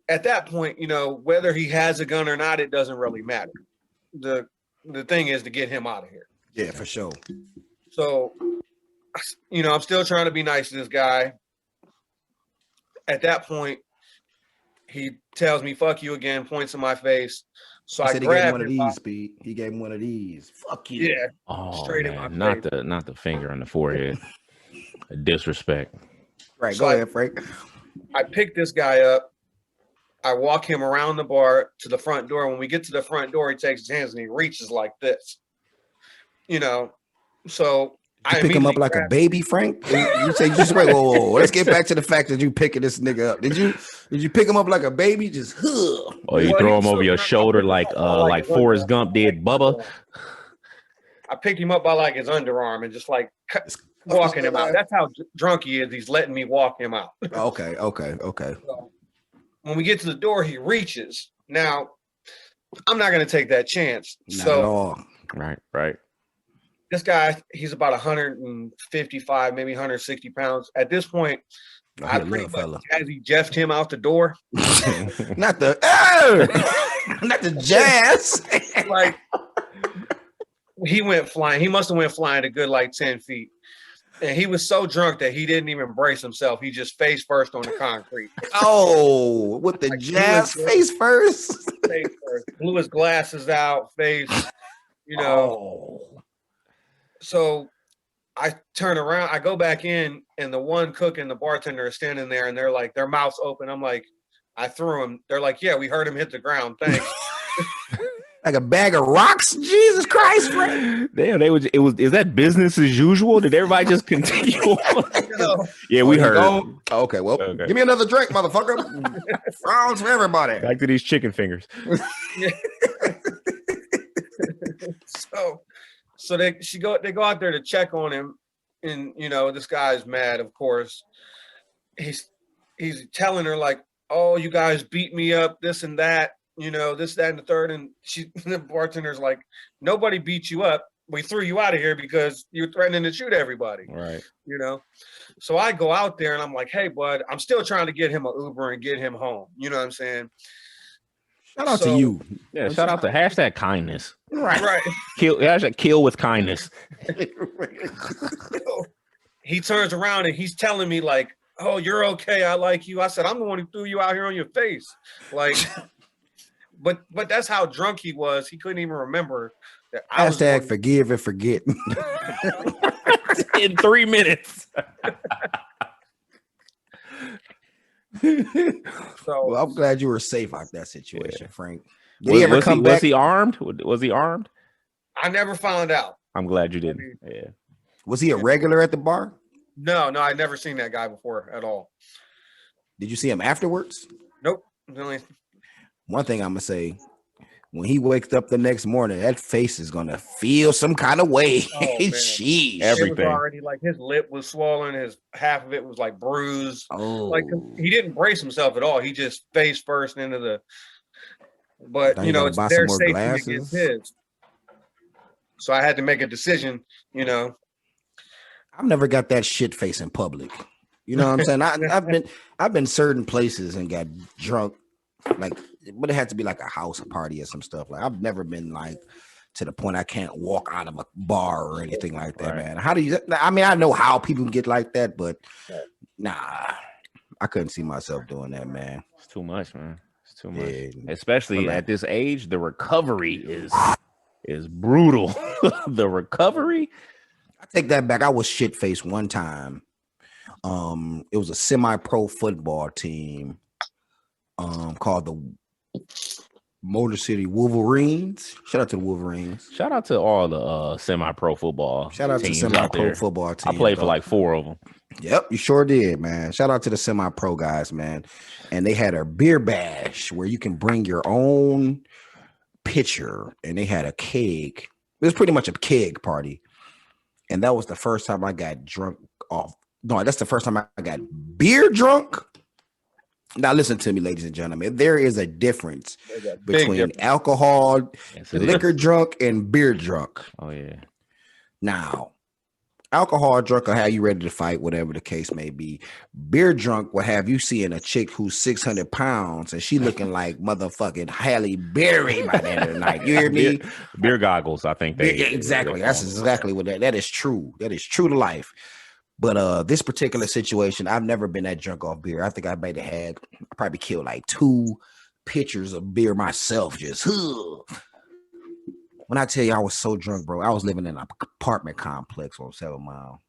C: at that point, whether he has a gun or not, it doesn't really matter. The thing is to get him out of here.
A: Yeah, for sure.
C: So, I'm still trying to be nice to this guy. At that point, he tells me, "Fuck you" again, points in my face. So I grabbed
A: him one of these, Pete. He gave him one of these. Fuck you.
C: Yeah.
B: Oh,
C: straight
B: man.
C: in my face.
B: Not the finger on the forehead. Disrespect.
A: Right.
C: So
A: Go ahead, Frank.
C: I pick this guy up. I walk him around the bar to the front door. When we get to the front door, he takes his hands and he reaches like this. So
A: You pick him up like a baby, Frank? You say just wait. Whoa. Let's get back to the fact that you picking this nigga up. Did you pick him up like a baby? Just
B: or you throw him over your shoulder like Forrest Gump did Bubba?
C: I picked him up by like his underarm and just like walking him out. That's how drunk he is. He's letting me walk him out.
A: Okay.
C: So when we get to the door, he reaches. Now, I'm not going to take that chance.
A: Not at all.
B: Right.
C: This guy, he's about 155, maybe 160 pounds. At this point, I pretty much Jazzy Jeffed him out the door.
A: not the jazz.
C: Like, he went flying. He must have went flying a good like 10 feet. And he was so drunk that he didn't even brace himself. He just face first on the concrete.
A: Oh, with the jazz face first?
C: Face first. Blew his glasses out, face,
A: Oh.
C: So I turn around, I go back in, and the one cook and the bartender are standing there, and they're like, their mouths open. I'm like, I threw him. They're like, "Yeah, we heard him hit the ground. Thanks."
A: Like a bag of rocks? Jesus Christ, Frank.
B: Damn, is that business as usual? Did everybody just continue on? Yeah, we heard.
A: Okay, well, give me another drink, motherfucker. Frowns for everybody.
B: Back to these chicken fingers.
C: So they go out there to check on him, and this guy's mad, of course. He's telling her like, "Oh, you guys beat me up, this and that, this, that, and the third." And the bartender's like, "Nobody beat you up. We threw you out of here because you're threatening to shoot everybody."
B: Right.
C: So I go out there and I'm like, "Hey, bud, I'm still trying to get him an Uber and get him home." You know what I'm saying?
A: Shout out to you.
B: Yeah, shout out to hashtag kindness.
C: Right.
B: Kill with kindness.
C: He turns around and he's telling me like, "Oh, you're okay. I like you." I said, "I'm the one who threw you out here on your face." Like, but that's how drunk he was. He couldn't even remember that.
A: Hashtag forgive and forget.
B: In 3 minutes.
C: So,
A: well, I'm glad you were safe out that situation, Frank.
B: Did he ever come back? Was he armed? Was he armed?
C: I never found out.
B: I'm glad you didn't. Yeah.
A: Was he a regular at the bar?
C: No, I never seen that guy before at all.
A: Did you see him afterwards?
C: Nope.
A: One thing I'm gonna say, when he wakes up the next morning, that face is gonna feel some kind of way.
C: Oh,
A: Jeez.
B: Everything.
C: It was already like his lip was swollen, his half of it was like bruised.
A: Oh,
C: like he didn't brace himself at all. He just face first into the. But it's their safety against his. So I had to make a decision, you know.
A: I've never got that shit face in public. You know what I'm saying? I've been certain places and got drunk, like, but it had to be like a house party or some stuff. Like I've never been like to the point I can't walk out of a bar or anything like that, man. How do you? I mean, I know how people get like that, but nah, I couldn't see myself doing that, man.
B: It's too much, man. It's too much,
A: Yeah.
B: especially at this age. The recovery is brutal. The recovery.
A: I take that back. I was shit faced one time. It was a semi-pro football team called the Motor City Wolverines. Shout out to the Wolverines.
B: Shout out to all the semi-pro football.
A: Shout out to semi-pro football teams.
B: I played for like 4 of them.
A: Yep, you sure did, man. Shout out to the semi-pro guys, man. And they had a beer bash where you can bring your own pitcher, and they had a keg. It was pretty much a keg party. And that was the first time I got drunk off. No, that's the first time I got beer drunk. Now, listen to me, ladies and gentlemen. There is a difference between alcohol, liquor drunk, and beer drunk.
B: Oh, yeah.
A: Now, alcohol drunk will have you ready to fight, whatever the case may be. Beer drunk will have you seeing a chick who's 600 pounds and she looking like motherfucking Halle Berry by the end of the night. You hear me?
B: Beer goggles, I think.
A: Exactly. That's exactly what that is true. That is true to life. But this particular situation, I've never been that drunk off beer. I think I probably killed like 2 pitchers of beer myself. Just when I tell you I was so drunk, bro, I was living in an apartment complex on 7 Mile.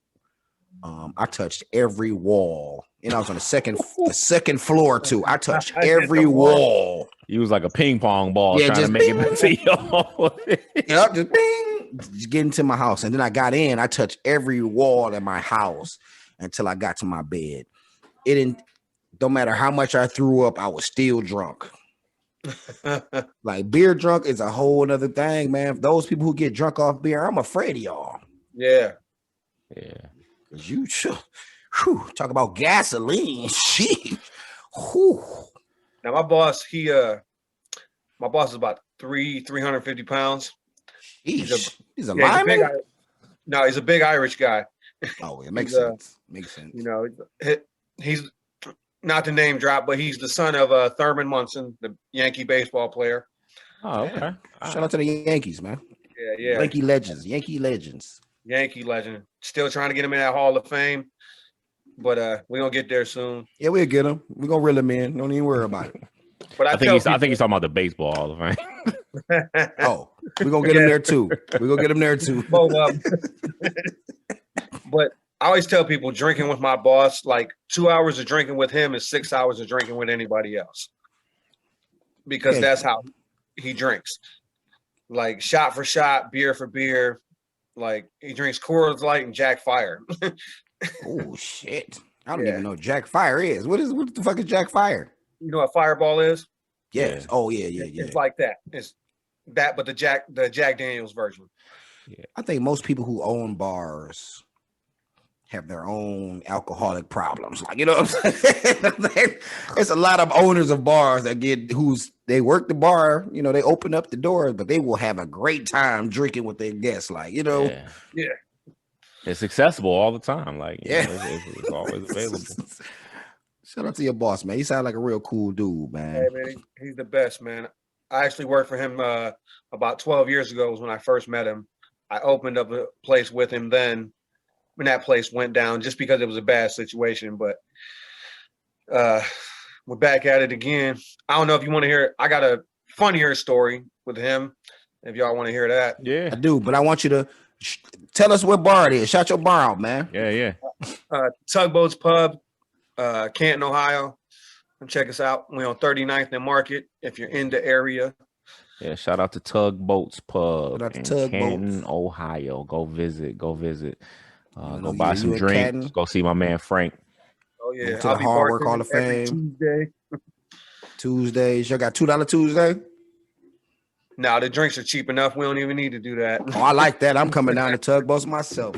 A: I touched every wall. And I was on the second floor too. I touched every wall.
B: You was like a ping pong ball trying to make it to you.
A: Yep, just bing. Just get into my house. And then I got in. I touched every wall in my house until I got to my bed. Don't matter how much I threw up, I was still drunk. Like beer drunk is a whole other thing, man. Those people who get drunk off beer, I'm afraid of y'all.
C: Yeah.
A: Cause you talk about gasoline. Shit.
C: Now my boss is about 350 pounds.
A: He's a lineman?
C: No, he's a big Irish guy.
A: Oh, it makes sense. Makes sense.
C: You know, he's not the name drop, but he's the son of Thurman Munson, the Yankee baseball player.
B: Oh, okay.
A: Shout out to the Yankees, man.
C: Yeah.
A: Yankee legends.
C: Yankee legend. Still trying to get him in that Hall of Fame, but we're gonna get there soon.
A: Yeah, we'll get him. We're gonna reel him in. Don't even worry about it.
C: But
B: I think he's talking about the baseball Hall of Fame.
A: Oh, we're gonna get him there too.
C: Both of them. But I always tell people drinking with my boss, like 2 hours of drinking with him is 6 hours of drinking with anybody else. Because that's how he drinks. Like shot for shot, beer for beer. Like he drinks Coors Light and Jack Fire.
A: Oh shit. I don't even know what Jack Fire is. What the fuck is Jack Fire?
C: You know what Fireball is?
A: Yes. Yeah. Oh yeah.
C: It's like that. It's that, but the Jack Daniels version.
A: Yeah. I think most people who own bars have their own alcoholic problems. Like, you know what I'm saying? There's a lot of owners of bars that they work the bar, you know, they open up the door, but they will have a great time drinking with their guests. Like, you know.
C: Yeah.
B: It's accessible all the time. Like, you know, it's always available.
A: Shout out to your boss, man. He sounds like a real cool dude, man.
C: Hey, man, he's the best, man. I actually worked for him about 12 years ago was when I first met him. I opened up a place with him then when that place went down just because it was a bad situation. But we're back at it again. I don't know if you want to hear it. I got a funnier story with him if y'all want to hear that.
B: Yeah,
A: I do, but I want you to tell us what bar it is. Shout your bar out, man.
B: Yeah.
C: Tugboats Pub. Canton, Ohio. Come check us out. We're on 39th and Market if you're in the area.
B: Yeah, shout out to Tugboats Pub
A: in
B: Canton, Ohio. Go visit. Go buy some drinks. Go see my man Frank.
C: Oh yeah,
A: to the Hardwork Hall of Fame. Tuesdays. Y'all got $2 Tuesday?
C: No, the drinks are cheap enough. We don't even need to do that.
A: Oh, I like that. I'm coming down to Tugboats myself.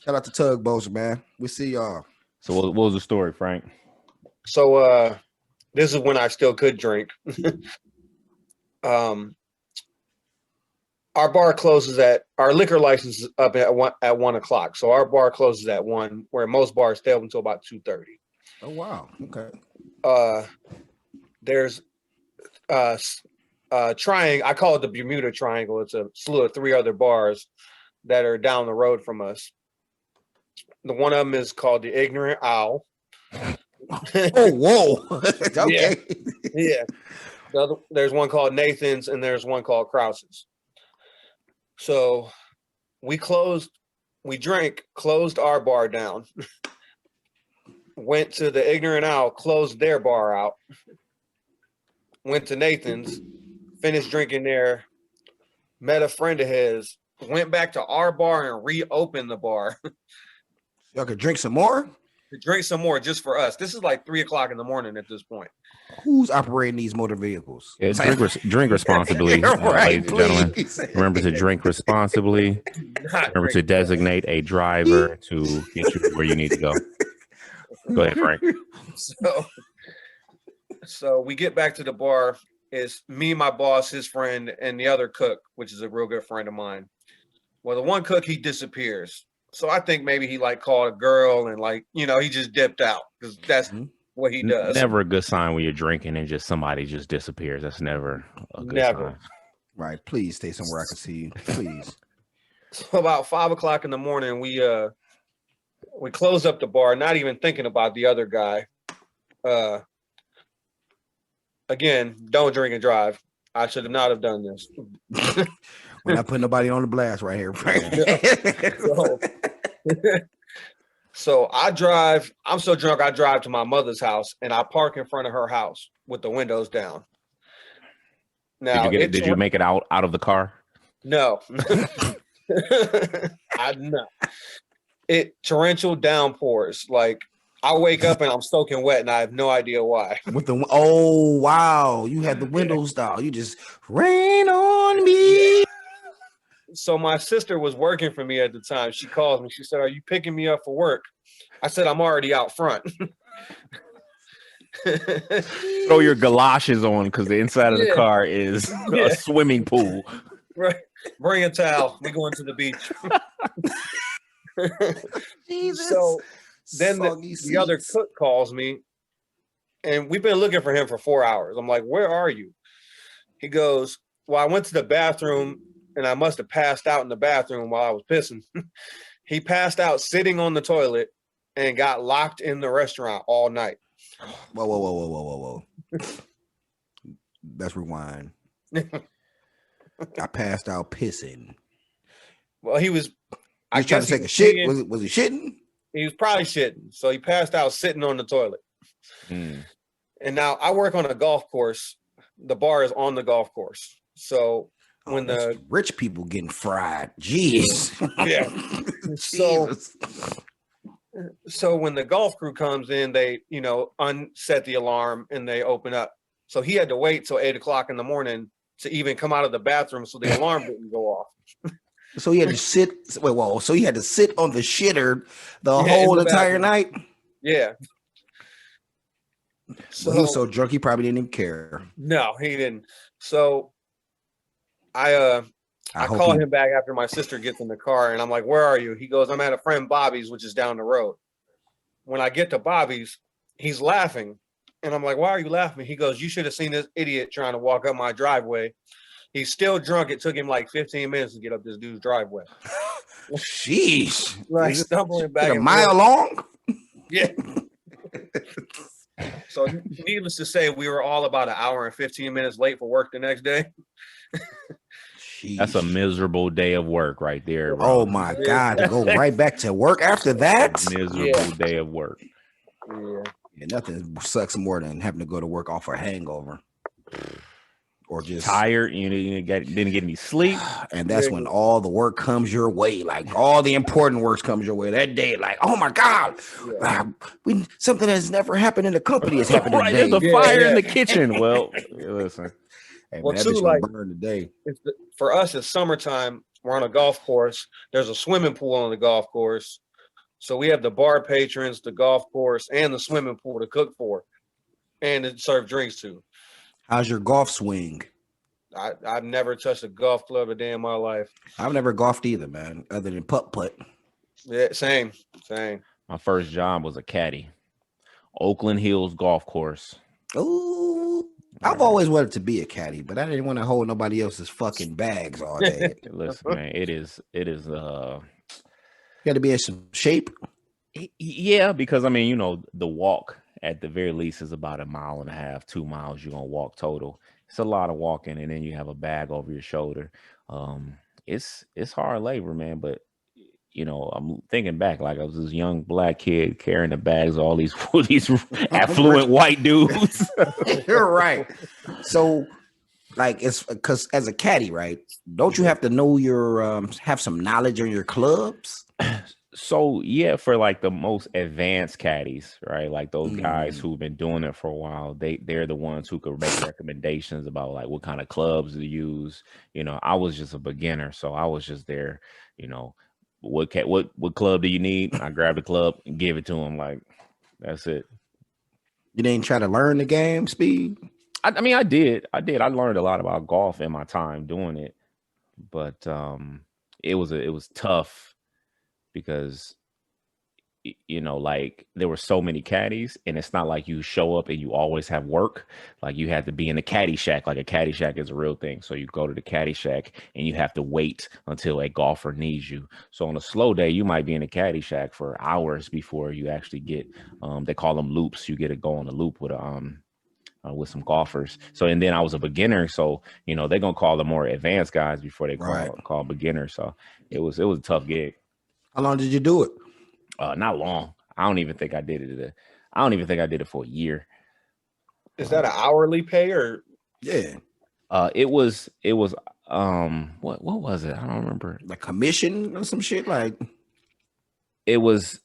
A: Shout out to Tugboats, man. We see y'all.
B: So what was the story, Frank?
C: So this is when I still could drink. our bar closes our liquor license is up at 1 o'clock. So our bar closes at 1, where most bars stay open until about 2:30.
A: Oh wow. Okay.
C: There's triangle. I call it the Bermuda Triangle. It's a slew of 3 other bars that are down the road from us. The one of them is called the Ignorant Owl.
A: Oh, whoa. Okay.
C: Yeah. There's one called Nathan's and there's one called Krause's. So we closed our bar down, went to the Ignorant Owl, closed their bar out, went to Nathan's, finished drinking there, met a friend of his, went back to our bar and reopened the bar.
A: Y'all could drink some more?
C: To drink some more just for us. This is like 3 o'clock in the morning at this point.
A: Who's operating these motor vehicles?
B: Yeah, drink responsibly,
A: right,
B: ladies and gentlemen. Remember to drink responsibly. Remember to designate a driver to get you where you need to go. Go ahead, Frank.
C: So we get back to the bar. It's me, my boss, his friend, and the other cook, which is a real good friend of mine. Well, the one cook, he disappears. So I think maybe he called a girl and he just dipped out because that's what he does.
B: Never a good sign when you're drinking and somebody just disappears. That's never a good sign.
A: Right. Please stay somewhere I can see you. Please.
C: So about 5 o'clock in the morning, we closed up the bar, not even thinking about the other guy. Again, don't drink and drive. I should not have done this.
A: We're not putting nobody on the blast right here.
C: So I drive. I'm so drunk, I drive to my mother's house and I park in front of her house with the windows down. Now,
B: did you make it out of the car?
C: No. I know. Torrential downpours. I wake up and I'm soaking wet and I have no idea why.
A: Oh wow, you had the windows down. You just rain on me.
C: So my sister was working for me at the time. She calls me. She said, "Are you picking me up for work?" I said, "I'm already out front."
B: Throw your galoshes on because the inside of the car is a swimming pool.
C: Right. Bring a towel. We going to the beach.
A: Jesus.
C: So then the other cook calls me, and we've been looking for him for 4 hours. I'm like, "Where are you?" He goes, "Well, I went to the bathroom, and I must have passed out in the bathroom while I was pissing." He passed out sitting on the toilet and got locked in the restaurant all night.
A: Whoa. Let's rewind. I passed out pissing.
C: Well, he was
A: trying to take a shit. Was he shitting?
C: He was probably shitting. So he passed out sitting on the toilet. And now I work on a golf course. The bar is on the golf course. So when the
A: rich people getting fried, jeez.
C: Yeah. So when the golf crew comes in, they, unset the alarm and they open up. So he had to wait till 8 o'clock in the morning to even come out of the bathroom so the alarm didn't go off.
A: So he had to sit. So he had to sit on the shitter the whole entire night.
C: Yeah.
A: So he was so drunk he probably didn't even care.
C: No, he didn't. So I call him back after my sister gets in the car and I'm like, "Where are you?" He goes, "I'm at a friend Bobby's, which is down the road." When I get to Bobby's, he's laughing. And I'm like, "Why are you laughing?" He goes, "You should have seen this idiot trying to walk up my driveway. He's still drunk. It took him 15 minutes to get up this dude's driveway."
A: Sheesh.
C: Stumbling back
A: a mile long?
C: Yeah. So needless to say, we were all about an hour and 15 minutes late for work the next day.
B: That's a miserable day of work right there, bro.
A: Oh my God, to go right back to work after that?
B: Miserable day of work.
C: Yeah,
A: nothing sucks more than having to go to work off a hangover. Or just
B: tired, didn't get any sleep.
A: And that's when all the work comes your way. All the important work comes your way that day. Oh my God, something that's never happened in the company is happening today.
B: There's a fire in the kitchen. Well, listen.
A: Hey, man, that bitch burn today.
C: For us, it's summertime. We're on a golf course. There's a swimming pool on the golf course. So we have the bar patrons, the golf course, and the swimming pool to cook for and to serve drinks to.
A: How's your golf swing?
C: I've never touched a golf club a day in my life.
A: I've never golfed either, man, other than putt.
C: Yeah, same.
B: My first job was a caddy, Oakland Hills Golf Course.
A: Ooh, I've always wanted to be a caddy, but I didn't want to hold nobody else's fucking bags all day.
B: Listen, man, it is.
A: You got to be in some shape.
B: Yeah, because I mean, you know, the walk at the very least is about 1.5 miles, 2 miles you're gonna walk total. It's a lot of walking, and then you have a bag over your shoulder. It's hard labor, man. But you know, I'm thinking back, like I was this young black kid carrying the bags of all these affluent white dudes.
A: You're right. So, like, it's because as a caddy, right? Don't you have to know your have some knowledge on your clubs?
B: So yeah, for like the most advanced caddies, right? Like those guys who've been doing it for a while, they're the ones who could make recommendations about like what kind of clubs to use. You know, I was just a beginner, so I was just there. You know, what club do you need? I grabbed the club and give it to him. Like that's it.
A: You didn't try to learn the game, Speed?
B: I mean, I did. I learned a lot about golf in my time doing it, but it was tough. Because you know, like there were so many caddies, and it's not like you show up and you always have work. Like you had to be in the caddy shack. Like a caddy shack is a real thing. So you go to the caddy shack and you have to wait until a golfer needs you. So on a slow day, you might be in the caddy shack for hours before you actually get. They call them loops. You get to go on a loop with with some golfers. So and then I was a beginner, so you know they're gonna call the more advanced guys before they call beginners. So it was a tough gig.
A: How long did you do it?
B: Not long. I don't even think I did it. I don't even think I did it for a year.
C: Is that an hourly pay or?
A: Yeah.
B: It was. What was it? I don't remember.
A: Like commission or some shit. Like
B: it was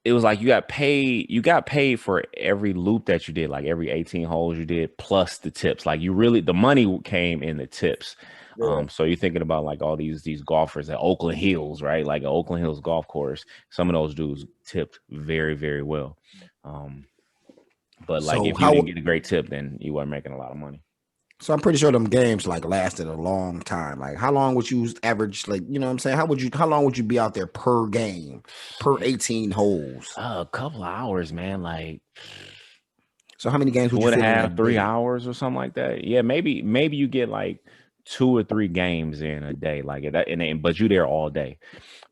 B: like you got paid. You got paid for every loop that you did, like every 18 holes you did, plus the tips. Like the money came in the tips. Yeah. So you're thinking about like all these golfers at Oakland Hills, right? Like an Oakland Hills golf course. Some of those dudes tipped very, very well. But like if you didn't get a great tip, then you weren't making a lot of money.
A: So I'm pretty sure them games like lasted a long time. Like how long would you average? Like, you know what I'm saying? How long would you be out there per game, per 18 holes?
B: A couple of hours, man. Like,
A: so how many games would you
B: have 3 hours or something like that? Yeah, maybe you get like 2 or 3 games in a day, like that, but you're there all day.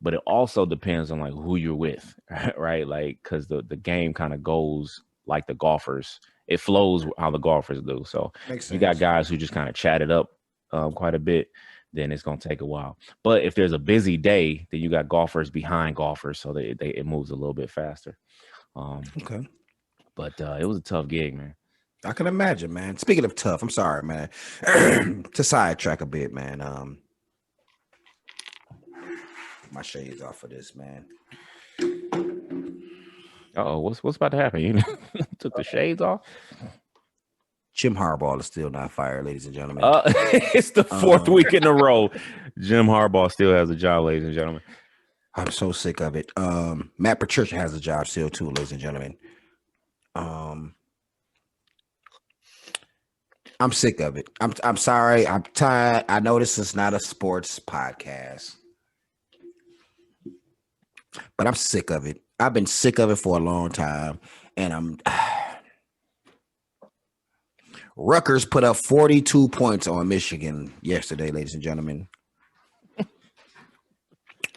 B: But it also depends on like who you're with, right? Like because the game kind of goes like the golfers. It flows how the golfers do. So you got guys who just kind of chat it up quite a bit. Then it's gonna take a while. But if there's a busy day, then you got golfers behind golfers, so it moves a little bit faster.
A: Okay.
B: But it was a tough gig, man.
A: I can imagine, man. Speaking of tough, I'm sorry, man. To sidetrack a bit, man. My shades off for this, man.
B: Uh-oh, what's about to happen? You took the shades off?
A: Jim Harbaugh is still not fired, ladies and gentlemen.
B: It's the 4th week in a row. Jim Harbaugh still has a job, ladies and gentlemen.
A: I'm so sick of it. Matt Patricia has a job still too, ladies and gentlemen. I'm sick of it. I'm sorry. I'm tired. I know this is not a sports podcast, but I'm sick of it. I've been sick of it for a long time, and Rutgers put up 42 points on Michigan yesterday, ladies and gentlemen.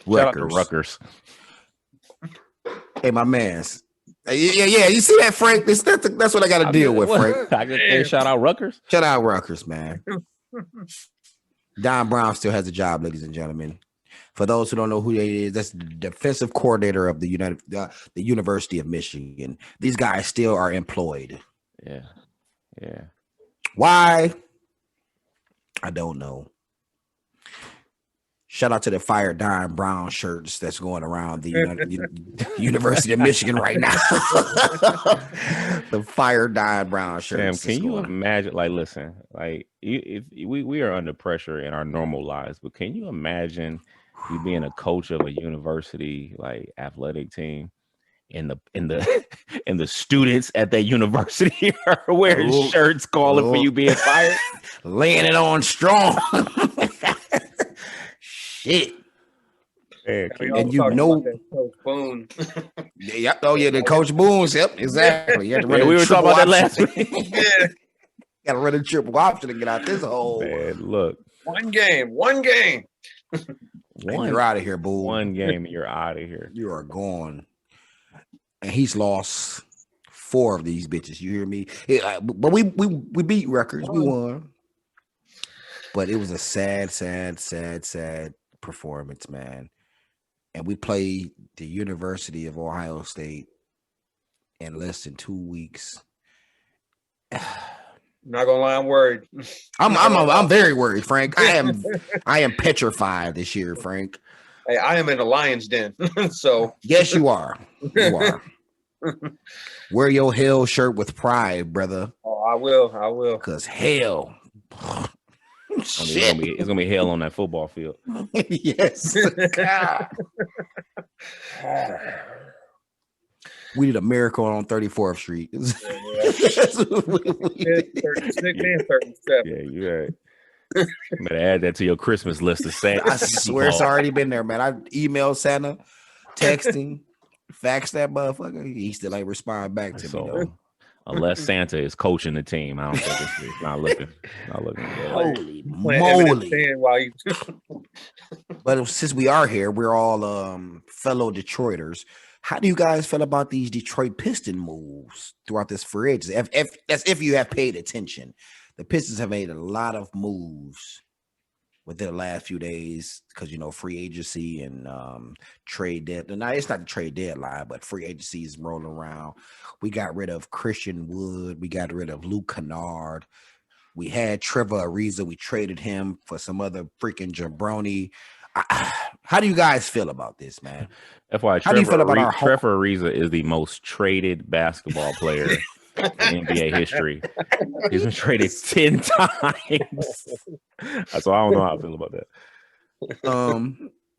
B: Shout out to Rutgers.
A: Hey, my man's. Yeah. You see that, Frank? That's what I got to deal with, Frank.
B: I can shout out Rutgers.
A: Shout out Rutgers, man. Don Brown still has a job, ladies and gentlemen. For those who don't know who he is, that's the defensive coordinator of the University of Michigan. These guys still are employed.
B: Yeah.
A: Why? I don't know. Shout out to the Fire Don Brown shirts that's going around the University of Michigan right now. The Fire Don Brown shirts.
B: Sam, can you imagine? Like, listen, like if we are under pressure in our normal lives, but can you imagine you being a coach of a university like athletic team, and the students at that university are wearing shirts calling for you being fired,
A: laying it on strong. Shit.
C: And
A: Coach Boone. Yep. Oh yeah, the Coach Boone's. Yep, exactly. You had to run
B: we were talking about that last week.
C: Yeah.
A: Got to run a triple option to get out this hole.
B: Man, look,
C: one game.
A: And you're out of here, Boone.
B: One game, and you're out of here.
A: You are gone. And he's lost 4 of these bitches. You hear me? But we beat Rutgers. We won. But it was a sad performance, man. And we played the University of Ohio State in less than 2 weeks.
C: Not gonna lie, I'm worried.
A: I'm very worried, Frank. I am petrified this year, Frank.
C: Hey, I am in the lion's den. So
A: yes, you are. You are. Wear your hell shirt with pride, brother.
C: Oh, I will.
A: Cause hell.
B: It's gonna be hell on that football field.
A: Yes. We did a miracle on 34th Street.
C: 36 and 37.
B: Yeah, you're right. Better add that to your Christmas list of saying.
A: I swear it's already been there, man. I emailed Santa, texting, faxed that motherfucker. He still ain't respond back to me though.
B: Unless Santa is coaching the team, I don't think it's not looking.
A: Holy moly! But since we are here, we're all fellow Detroiters. How do you guys feel about these Detroit Piston moves throughout this free agency? If you have paid attention, the Pistons have made a lot of moves within the last few days because, free agency and trade deadline. Now, it's not the trade deadline, but free agency is rolling around. We got rid of Christian Wood. We got rid of Luke Kennard. We had Trevor Ariza. We traded him for some other freaking jabroni. How do you guys feel about this, man?
B: FYI,
A: how do you feel about
B: Trevor Ariza is the most traded basketball player in NBA history. He's been traded 10 times. So I don't know how I feel about that.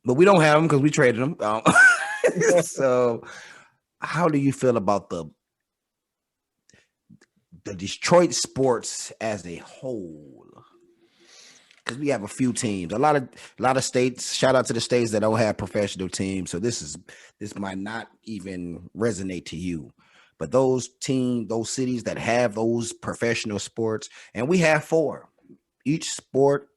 A: But we don't have him because we traded him. So how do you feel about the Detroit sports as a whole? Because we have a few teams, a lot of states. Shout out to the states that don't have professional teams. So this might not even resonate to you, but those cities that have those professional sports, and we have 4, each sport,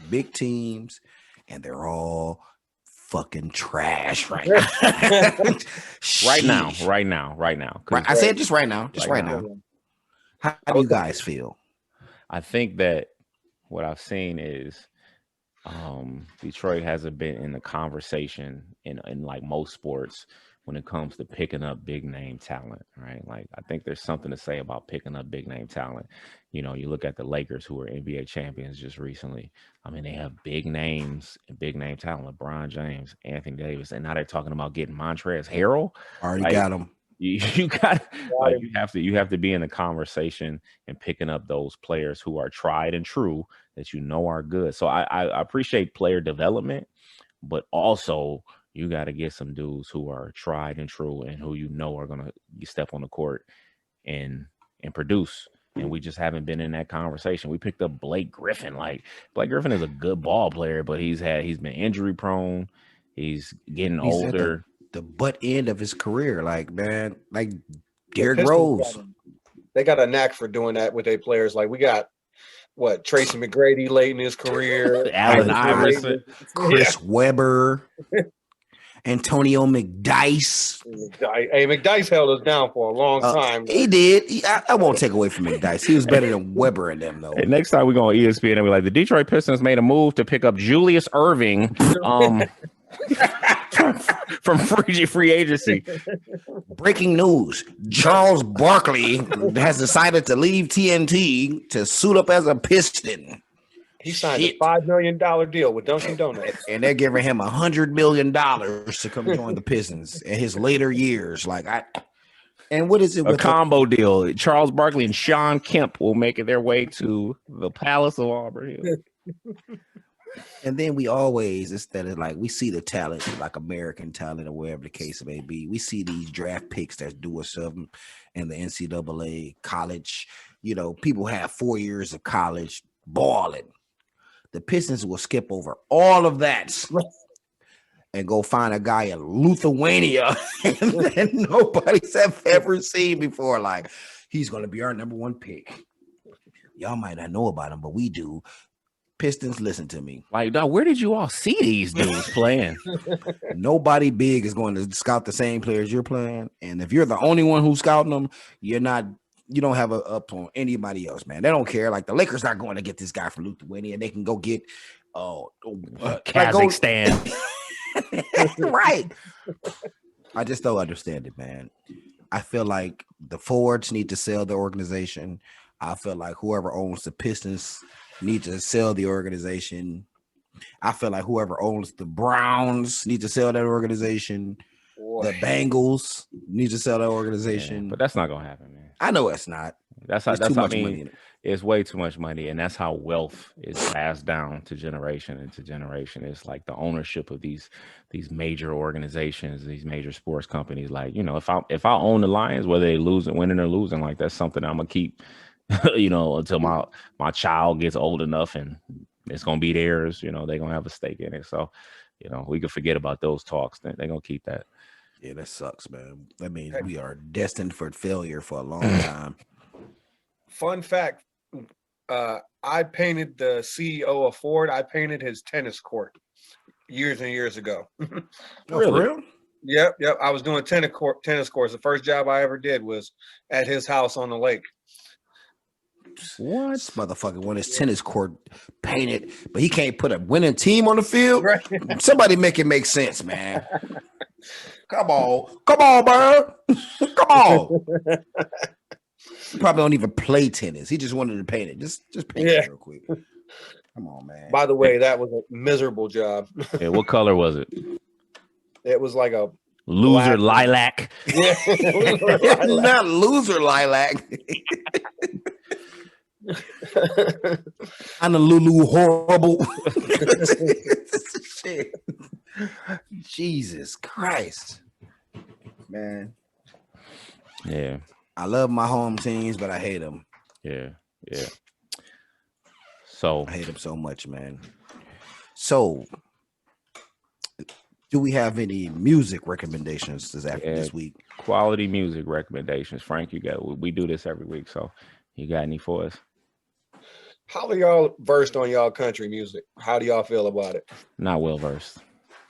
A: big teams, and they're all fucking trash right now.
B: right now.
A: I said just right now. How do you guys feel?
B: I think that what I've seen is Detroit hasn't been in the conversation in like most sports when it comes to picking up big name talent, right? Like, I think there's something to say about picking up big name talent. You look at the Lakers, who were NBA champions just recently. I mean, they have big names and big name talent: LeBron James, Anthony Davis, and now they're talking about getting Montrezl Harrell.
A: Already got him.
B: You have to be in the conversation and picking up those players who are tried and true that are good. So I appreciate player development, but also you got to get some dudes who are tried and true and who are gonna step on the court and produce. And we just haven't been in that conversation. We picked up Blake Griffin. Like, Blake Griffin is a good ball player, but he's been injury prone. He's getting older.
A: The butt end of his career, like Derrick Rose.
C: They got a knack for doing that with their players. Like, we got Tracy McGrady late in his career,
B: Allen Iverson,
A: Chris Webber, Antonio McDyess.
C: Hey, McDyess held us down for a long time.
A: He did. I won't take away from McDyess. He was better than Webber and them, though.
B: Hey, next time we go on ESPN and we're like, the Detroit Pistons made a move to pick up Julius Erving. From free agency.
A: Breaking news: Charles Barkley has decided to leave TNT to suit up as a Piston.
C: He signed a $5 million deal with Dunkin' Donuts,
A: and they're giving him $100 million to come join the Pistons in his later years. And what is it?
B: A combo deal. Charles Barkley and Sean Kemp will make it their way to the Palace of Auburn Hill.
A: And then we always, instead of like, we see the talent, like American talent or wherever the case may be, we see these draft picks that do something in the NCAA college. You know, people have 4 years of college balling. The Pistons will skip over all of that and go find a guy in Lithuania that nobody's ever seen before. Like, he's going to be our number one pick. Y'all might not know about him, but we do. Pistons, listen to me.
B: Like, dog, where did you all see these dudes playing?
A: Nobody big is going to scout the same players you're playing. And if you're the only one who's scouting them, you don't have a up on anybody else, man. They don't care. Like, the Lakers not going to get this guy from Lithuania. They can go get
B: Kazakhstan.
A: Right. I just don't understand it, man. I feel like the Fords need to sell the organization. I feel like whoever owns the Pistons need to sell the organization. I feel like whoever owns the Browns need to sell that organization. Boy. The Bengals need to sell that organization.
B: Yeah, but that's not gonna happen, man.
A: I know it's not.
B: That's how money in it. It's way too much money, and that's how wealth is passed down to generation into generation. It's like the ownership of these major organizations, these major sports companies. Like, you know, if I own the Lions, whether they winning or losing, like, that's something I'm gonna keep. You know, until my child gets old enough and it's gonna be theirs. You know, they're gonna have a stake in it. So, you know, we can forget about those talks. They're gonna keep that.
A: Yeah, that sucks, man. That means we are destined for failure for a long time.
C: Fun fact: I painted the CEO of Ford. I painted his tennis court years and years ago.
A: Really? For real?
C: Yep. I was doing tennis courts. The first job I ever did was at his house on the lake.
A: What? This motherfucker want his tennis court painted, but he can't put a winning team on the field. Right. Somebody make it make sense, man. Come on, bro. Come on. He probably don't even play tennis. He just wanted to paint it. Just paint it real quick. Come on, man.
C: By the way, that was a miserable job.
B: Yeah, what color was it?
C: It was like a
B: loser lilac.
C: Yeah.
A: Not loser lilac. I'm a Lulu horrible. Shit. Jesus Christ, man.
B: Yeah,
A: I love my home teams, but I hate them.
B: Yeah. So
A: I hate them so much, man. So, do we have any music recommendations this week?
B: Quality music recommendations, Frank. We do this every week, so you got any for us?
C: How are y'all versed on y'all country music? How do y'all feel about it?
B: Not well versed.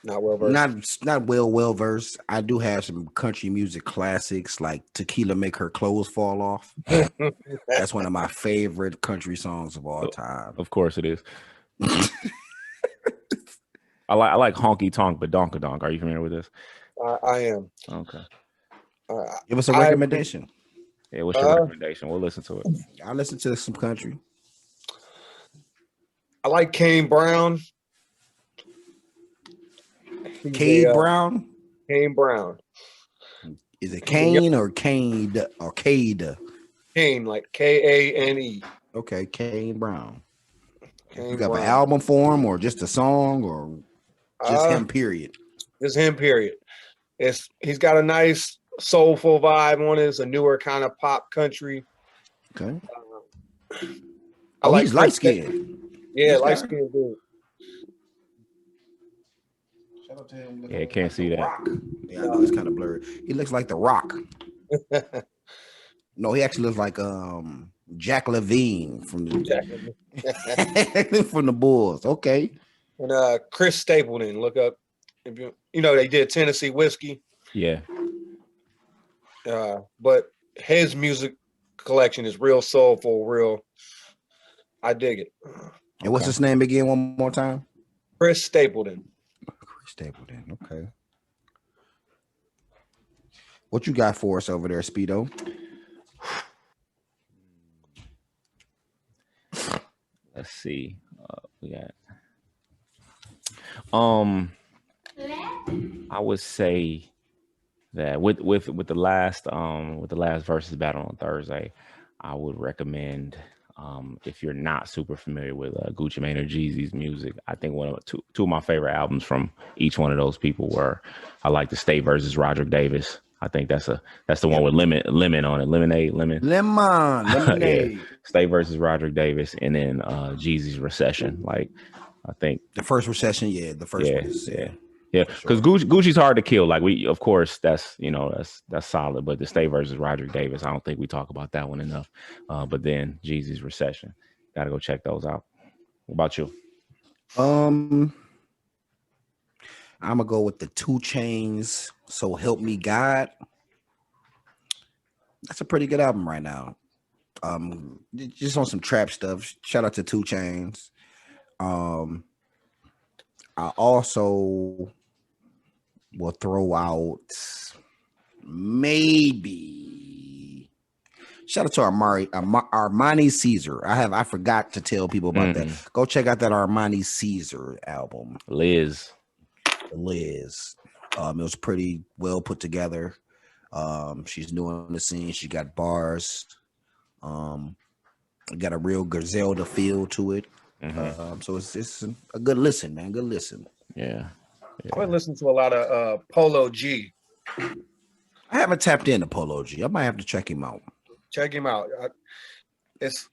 C: Not well versed.
A: Not well versed. I do have some country music classics like Tequila Make Her Clothes Fall Off. That's one of my favorite country songs of all time.
B: Of course it is. I like Honky Tonk Badonkadonk. Are you familiar with this?
C: I am.
B: Okay.
A: Give us a recommendation.
B: Yeah, what's your recommendation? We'll listen to it.
A: I'll listen to some country.
C: I like Kane Brown.
A: Cade Brown?
C: Kane Brown.
A: Is it Kane or Cade or Cade?
C: Kane, like Kane.
A: Okay, Kane Brown.
C: Kane
A: you got
C: Brown.
A: an album for him or just a song or just him, period?
C: Just him, period. He's got a nice soulful vibe on it. It's a newer kind of pop country.
A: Okay.
C: He's
A: light skinned.
C: Yeah, light skinned dude.
A: Shout out to him.
B: Yeah, can't see that.
A: Rock. Yeah, I know it's kind of blurry. He looks like The Rock. No, he actually looks like Jack Levine from the from the Bulls. Okay.
C: And Chris Stapleton. Look up. If you know they did Tennessee Whiskey.
B: Yeah.
C: But his music collection is real soulful, real. I dig it.
A: And what's his name again? One more time.
C: Chris Stapleton.
A: Chris Stapleton. Okay. What you got for us over there, Speedo?
B: Let's see. We got. I would say that with the last versus battle on Thursday, I would recommend If you're not super familiar with Gucci Mane or Jeezy's music, I think two of my favorite albums from each one of those people were, I like the State versus Roderick Davis. I think that's the one with lemon on it, lemonade.
A: Yeah.
B: State versus Roderick Davis, and then Jeezy's Recession. Like, I think
A: the first Recession, the first one.
B: Yeah, because sure. Gucci's hard to kill. Like of course, that's solid. But the State versus Roderick Davis, I don't think we talk about that one enough. But then Jeezy's Recession, gotta go check those out. What about you?
A: I'm gonna go with the 2 Chainz. So Help Me God. That's a pretty good album right now. Just on some trap stuff. Shout out to 2 Chainz. I also will throw out maybe shout out to Armani Caesar. I forgot to tell people about that. Go check out that Armani Caesar album.
B: Liz.
A: It was pretty well put together. She's new on the scene. She got bars. Got a real Griselda feel to it. So it's a good listen, man. Good listen.
B: Yeah.
C: I would listen to a lot of Polo G.
A: I haven't tapped into Polo G. I might have to check him out.
C: It's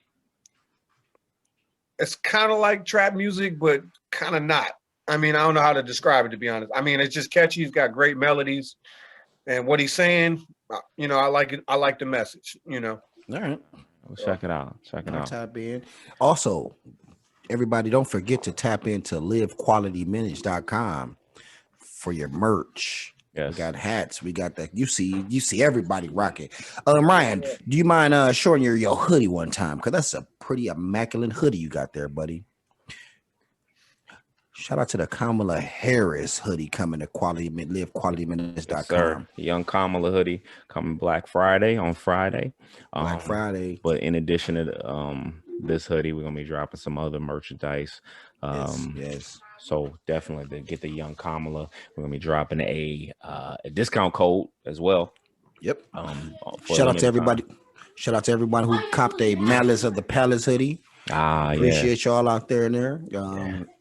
C: kind of like trap music, but kind of not. I mean, I don't know how to describe it, to be honest. I mean, it's just catchy. He's got great melodies, and what he's saying, I like it. I like the message.
A: All right.
B: We'll check it out.
A: Tap in. Also, everybody, don't forget to tap into livequalityminutes.com for your merch.
B: Yes.
A: We got hats. We got that. You see everybody rocking. Ryan, do you mind showing your hoodie one time? Because that's a pretty immaculate hoodie you got there, buddy. Shout out to the Kamala Harris hoodie coming to livequalityminutes.com.
B: Yes, sir. Young Kamala hoodie coming Black Friday on Friday.
A: Black Friday.
B: But in addition to this hoodie, we're gonna be dropping some other merchandise.
A: Yes.
B: So definitely to get the Young Kamala, we're gonna be dropping a discount code as well.
A: Yep. Shout out to everybody. Shout out to everybody who copped a Malice of the Palace hoodie. Appreciate y'all out there and there.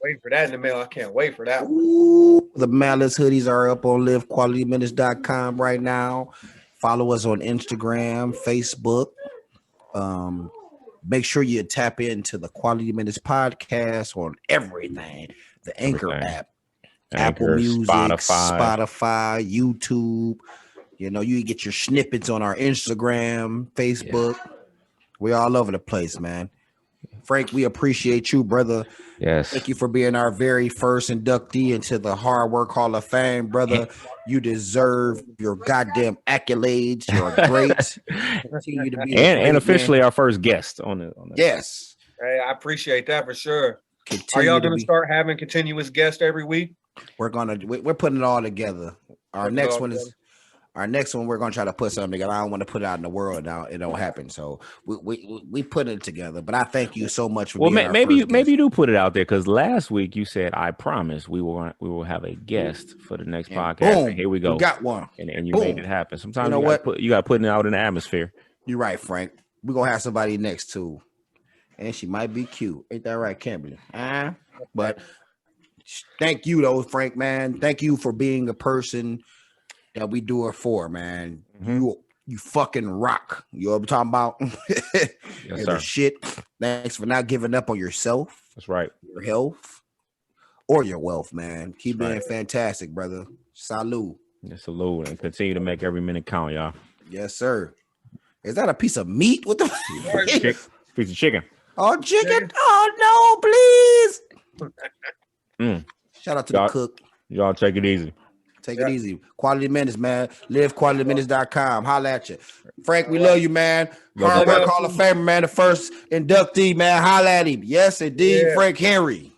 C: Waiting for that in the mail. I can't wait for that.
A: The Malice hoodies are up on livequalityminutes.com right now. Follow us on Instagram, Facebook. Make sure you tap into the Quality Minutes podcast on everything. The Anchor app, Apple Music, Spotify, YouTube. You get your snippets on our Instagram, Facebook. We're all over the place, man. Frank, we appreciate you, brother.
B: Yes.
A: Thank you for being our very first inductee into the Hardwork Hall of Fame, brother. You deserve your goddamn accolades. You're great. Continue to be
B: and officially our first guest on the.
A: Yes.
C: Hey, I appreciate that for sure. Are y'all going to start having continuous guests every week?
A: We're putting it all together. Our next one, we're gonna try to put something together. I don't want to put it out in the world now. It don't happen. So we put it together. But I thank you so much for being
B: maybe you do put it out there, because last week you said, I promise we will have a guest for the next podcast.
A: Boom,
B: and here we go.
A: We got one.
B: And you made it happen. Sometimes you got to put it out in the atmosphere.
A: You're right, Frank. We're gonna have somebody next too. And she might be cute. Ain't that right, Kimberly? But thank you though, Frank, man. Thank you for being a person that we do it for, man. You fucking rock. You know what I'm talking about?
B: Yes, sir.
A: Shit. Thanks for not giving up on yourself.
B: That's right.
A: Your health or your wealth, man. Keep being fantastic, brother. Salute.
B: Yeah, salute, and continue to make every minute count, y'all.
A: Yes, sir. Is that a piece of meat? What the
B: piece of chicken?
A: Oh, chicken. Oh no, please. Shout out to the cook.
B: Y'all take it easy.
A: Take it easy. Quality Minutes, man. LiveQualityMinutes.com. Holla at you. Frank, we love you, man. Hardwork Hall of Fame, man. The first inductee, man. Holla at him. Yes, indeed, Frank Henry.